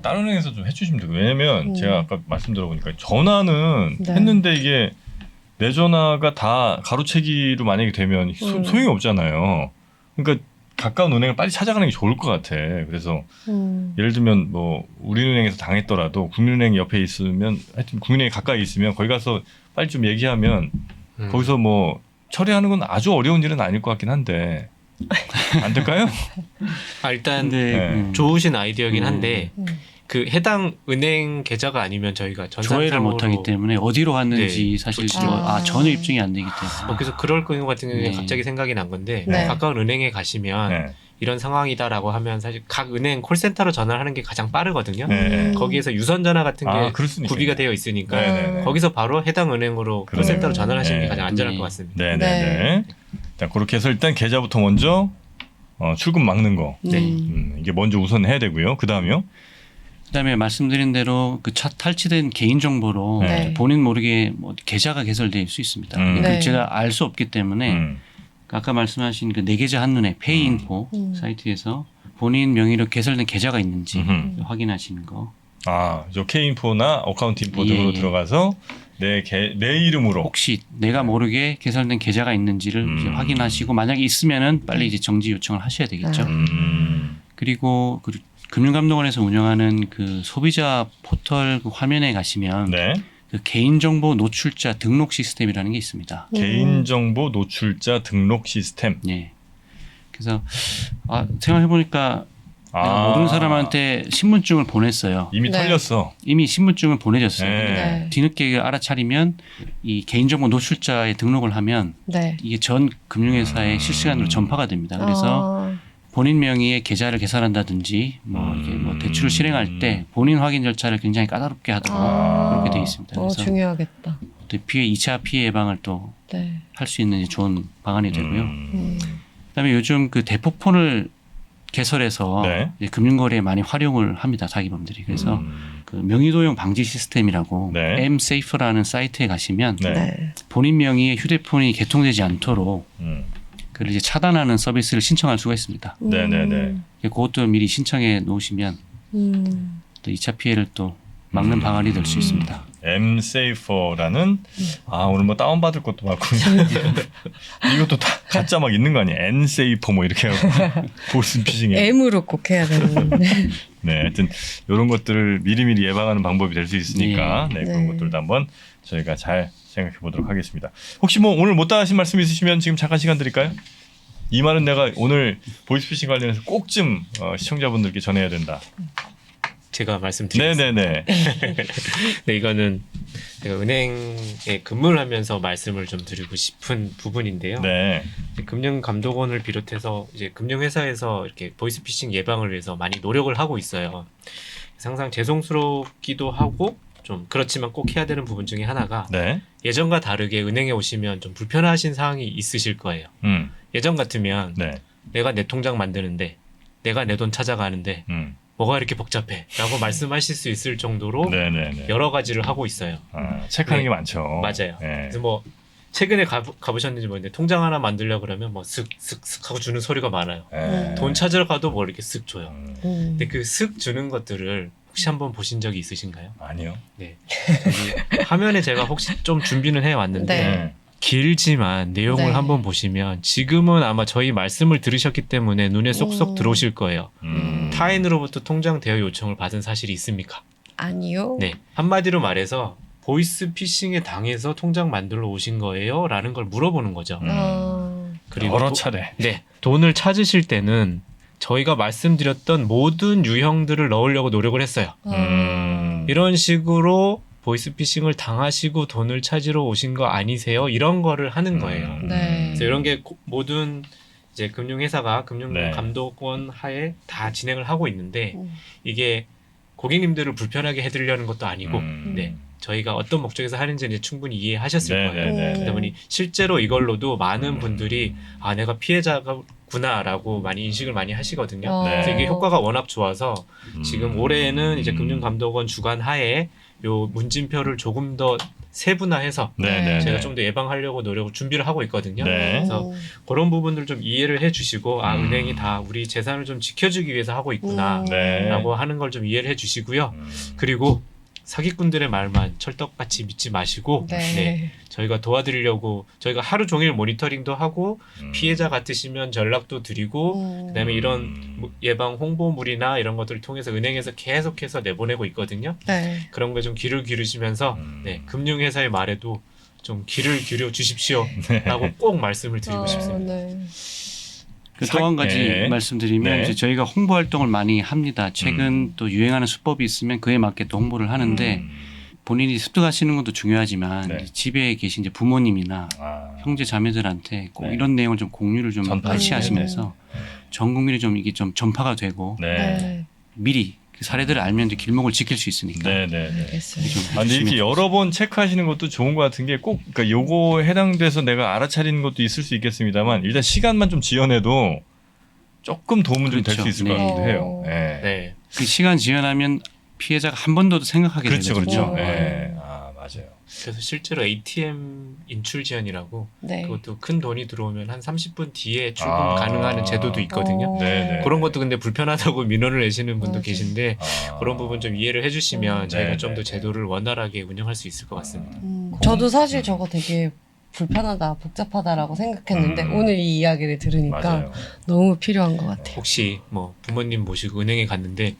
다른 은행에서 좀 해주시면 되고 왜냐면 제가 아까 말씀 들어보니까 전화는 네. 했는데 이게 내 전화가 다 가로채기로 만약에 되면 소용이 없잖아요. 그러니까 가까운 은행을 빨리 찾아가는 게 좋을 것 같아. 그래서 예를 들면 뭐 우리은행에서 당했더라도 국민은행 옆에 있으면 하여튼 국민은행이 가까이 있으면 거기 가서 빨리 좀 얘기하면 거기서 뭐 처리하는 건 아주 어려운 일은 아닐 것 같긴 한데 안 될까요? 일단 네. 좋으신 아이디어긴 한데 그 해당 은행 계좌가 아니면 저희가 조회를 전산상으로 못하기 때문에 어디로 갔는지 사실 전혀 입증이 안 되기 때문에. 그래서 그럴 경우 같은 경우에 네. 갑자기 생각이 난 건데 네. 가까운 은행에 가시면 네. 이런 상황이다라고 하면 사실 각 은행 콜센터로 전화를 하는 게 가장 빠르거든요. 네. 거기에서 유선 전화 같은 게 그럴 수는 구비가 있겠네요. 되어 있으니까 네네네. 거기서 바로 해당 은행으로 콜센터로 전화를 하시는 게 네. 가장 안전할 네. 것 같습니다. 네네네. 자 그렇게 해서 일단 계좌부터 먼저 출금 막는 거. 네. 이게 먼저 우선 해야 되고요. 그 다음이요. 그다음에 말씀드린 대로 그 탈취된 개인 정보로 네. 본인 모르게 뭐 계좌가 개설될 수 있습니다. 네. 제가 알 수 없기 때문에 아까 말씀하신 그 내 계좌 한눈에 페이인포 사이트에서 본인 명의로 개설된 계좌가 있는지 확인하시는 거. 저 K인포나 어카운트인포 예, 등으로 예. 들어가서 내 이름으로. 혹시 내가 모르게 개설된 계좌가 있는지를 이제 확인하시고 만약에 있으면은 빨리 이제 정지 요청을 하셔야 되겠죠. 그리고 그 금융감독원에서 운영하는 그 소비자 포털 그 화면에 가시면 네. 그 개인정보 노출자 등록 시스템이라는 게 있습니다. 개인정보 노출자 등록 시스템. 네. 그래서 생각해 보니까 내가 모르는 사람한테 신분증을 보냈어요. 이미 네. 털렸어. 이미 신분증을 보내줬어요. 네. 네. 뒤늦게 알아차리면 이 개인정보 노출자에 등록을 하면 네. 이게 전 금융회사에 실시간으로 전파가 됩니다. 그래서 본인 명의의 계좌를 개설한다든지 이게 대출을 실행할 때 본인 확인 절차를 굉장히 까다롭게 하도록 그렇게 되어 있습니다. 그래서 중요하겠다. 또 2차 피해 예방을 또 할 수 네. 있는 좋은 방안이 되고요. 그다음에 요즘 그 대포폰을 개설해서 네. 이제 금융거래에 많이 활용을 합니다. 사기범들이. 그래서 그 명의도용 방지 시스템이라고 네. msafe라는 사이트에 가시면 네. 네. 본인 명의의 휴대폰이 개통되지 않도록 음. 그걸 이제 차단하는 서비스를 신청할 수가 있습니다. 네네네. 그것도 미리 신청해 놓으시면 또 2차 피해를 또 막는 방안이 될 수 있습니다. msafer라는 오늘 뭐 다운 받을 것도 많고 이것도 다 가짜 막 있는 거 아니야? nsafer 뭐 이렇게 하고 보이스피싱에. M으로 꼭 해야 되는. 네, 하여튼 이런 것들을 미리미리 예방하는 방법이 될 수 있으니까 네, 그런 네. 것들도 한번 저희가 잘 생각해 보도록 하겠습니다. 혹시 뭐 오늘 못다 하신 말씀 있으시면 지금 잠깐 시간 드릴까요? 이 말은 내가 오늘 보이스피싱 관련해서 꼭 좀 시청자분들께 전해야 된다. 제가 말씀드리겠습니다. 네네네. 네, 이거는 제가 은행에 근무를 하면서 말씀을 좀 드리고 싶은 부분인데요. 네. 금융감독원을 비롯해서 이제 금융회사에서 이렇게 보이스피싱 예방을 위해서 많이 노력을 하고 있어요. 항상 죄송스럽기도 하고 좀 그렇지만 꼭 해야 되는 부분 중에 하나가 네. 예전과 다르게 은행에 오시면 좀 불편하신 상황이 있으실 거예요. 예전 같으면 네. 내가 내 통장 만드는데 내가 내 돈 찾아가는데 뭐가 이렇게 복잡해 라고 말씀하실 수 있을 정도로 네네네. 여러 가지를 하고 있어요. 체크하는 네. 게 많죠. 맞아요. 네. 그래서 뭐 최근에 가보셨는지 모르겠는데 통장 하나 만들려고 그러면 뭐 슥슥슥 하고 주는 소리가 많아요. 네. 돈 찾으러 가도 뭐 이렇게 쓱 줘요. 음. 근데 그 쓱 주는 것들을 혹시 한번 보신 적이 있으신가요? 아니요. 네. 저기 화면에 제가 혹시 좀 준비는 해왔는데 네. 길지만 내용을 네. 한번 보시면 지금은 아마 저희 말씀을 들으셨기 때문에 눈에 쏙쏙 들어오실 거예요. 타인으로부터 통장 대여 요청을 받은 사실이 있습니까? 아니요. 네. 한마디로 말해서 보이스 피싱에 당해서 통장 만들러 오신 거예요? 라는 걸 물어보는 거죠. 그리고 여러 차례. 네. 돈을 찾으실 때는 저희가 말씀드렸던 모든 유형들을 넣으려고 노력을 했어요. 이런 식으로 보이스피싱을 당하시고 돈을 찾으러 오신 거 아니세요? 이런 거를 하는 거예요. 네. 그래서 이런 게 모든 이제 금융회사가 네. 금융감독원 하에 다 진행을 하고 있는데 음. 이게 고객님들을 불편하게 해드리려는 것도 아니고 네. 저희가 어떤 목적에서 하는지 이제 충분히 이해하셨을 네, 거예요. 네, 네. 그러다 보니 실제로 이걸로도 많은 분들이 아 내가 피해자구나라고 많이 인식을 많이 하시거든요. 어. 네. 그래서 이게 효과가 워낙 좋아서 지금 올해에는 이제 음. 금융감독원 주관 하에 요 문진표를 조금 더 세분화해서 네, 네, 제가 네. 좀 더 예방하려고 노력을 준비를 하고 있거든요. 네. 그래서 그런 부분들 좀 이해를 해주시고 아 은행이 음. 다 우리 재산을 좀 지켜주기 위해서 하고 있구나라고 네. 하는 걸 좀 이해를 해주시고요. 그리고 사기꾼들의 말만 철떡같이 믿지 마시고 네. 저희가 도와드리려고 저희가 하루 종일 모니터링도 하고 피해자 같으시면 전락도 드리고 그다음에 이런 예방 홍보물이나 이런 것들을 통해서 은행에서 계속해서 내보내고 있거든요. 네. 그런 거 좀 귀를 기르시면서 금융회사의 말에도 좀 귀를 기울여 주십시오라고 꼭 말씀을 드리고 싶습니다. 네. 또 한 가지 네. 말씀드리면 네. 이제 저희가 홍보 활동을 많이 합니다. 최근 또 유행하는 수법이 있으면 그에 맞게 또 홍보를 하는데 본인이 습득하시는 것도 중요하지만 네. 이제 집에 계신 이제 부모님이나 형제 자매들한테 꼭 네. 이런 내용을 좀 공유를 좀 전파를 같이 하시면서 전 국민이 좀 이게 좀 전파가 되고 네. 네. 미리 그 사례들을 알면 이제 길목을 지킬 수 있으니까. 네, 네, 네. 알겠습니다. 좀 아, 근데 이렇게 해주시면 여러 번 체크하시는 것도 좋은 것 같은 게 꼭, 그러니까 요거에 해당돼서 내가 알아차리는 것도 있을 수 있겠습니다만 일단 시간만 좀 지연해도 조금 도움은 좀 될 수 그렇죠. 있을 네. 것 같기도 해요. 네. 네. 그 시간 지연하면 피해자가 한 번 더 생각하게 그렇죠, 되거든요. 그렇죠. 어. 네. 아, 맞아요. 그래서 실제로 ATM 인출 지연이라고 네. 그것도 큰 돈이 들어오면 한 30분 뒤에 출금 아. 가능한 제도도 있거든요. 어. 네, 네. 그런 것도 근데 불편하다고 민원을 내시는 분도 맞아요. 계신데 아. 그런 부분 좀 이해를 해주시면 저희가 네, 좀 더 네. 제도를 원활하게 운영할 수 있을 것 같습니다. 저도 사실 저거 되게 불편하다, 복잡하다라고 생각했는데 오늘 이 이야기를 들으니까 맞아요. 너무 필요한 것 같아요. 혹시 뭐 부모님 모시고 은행에 갔는데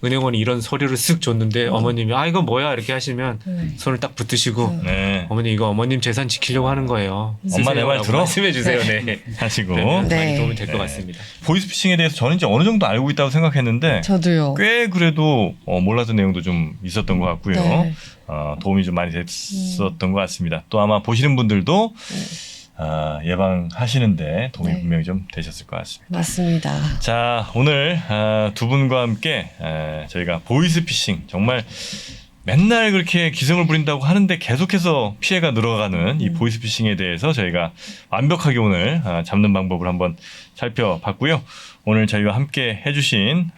은행원이 이런 서류를 쓱 줬는데 어머님이 아 이거 뭐야 이렇게 하시면 네. 손을 딱 붙으시고 네. 어머니 이거 어머님 재산 지키려고 하는 거예요. 엄마 내 말 쓰세요라고 들어? 말씀해 주세요. 네. 하시고 그러면 네. 많이 도움이 될 것 네. 같습니다. 보이스피싱에 대해서 저는 이제 어느 정도 알고 있다고 생각했는데 저도요. 꽤 그래도 몰랐던 내용도 좀 있었던 것 같고요. 네. 도움이 좀 많이 됐었던 것 같습니다. 또 아마 보시는 분들도 예방하시는데 도움이 네. 분명히 좀 되셨을 것 같습니다. 맞습니다. 자, 오늘 두 분과 함께 저희가 보이스피싱 정말 맨날 그렇게 기승을 부린다고 하는데 계속해서 피해가 늘어가는 이 보이스피싱에 대해서 저희가 완벽하게 오늘 잡는 방법을 한번 살펴봤고요. 오늘 저희와 함께 해주신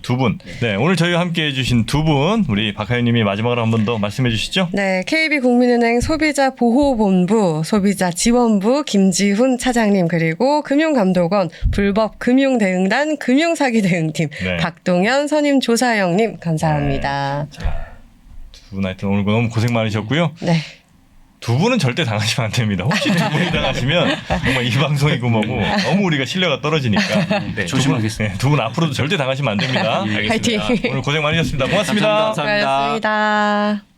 두 분, 네, 오늘 저희와 함께 해주신 두 분, 우리 박하윤님이 마지막으로 한 번 더 말씀해 주시죠. 네, KB국민은행 소비자보호본부 소비자지원부 김지훈 차장님 그리고 금융감독원 불법금융대응단 금융사기대응팀 네. 박동현 선임조사형님 감사합니다. 두 분 하여튼 오늘 너무 고생 많으셨고요. 네. 두 분은 절대 당하시면 안 됩니다. 혹시 두 분이 당하시면 정말 이 방송이고 뭐고 너무 우리가 신뢰가 떨어지니까. 네. 조심하겠습니다. 두 분 앞으로도 절대 당하시면 안 됩니다. 화이팅. 오늘 고생 많으셨습니다. 고맙습니다. 감사합니다. 수고하셨습니다.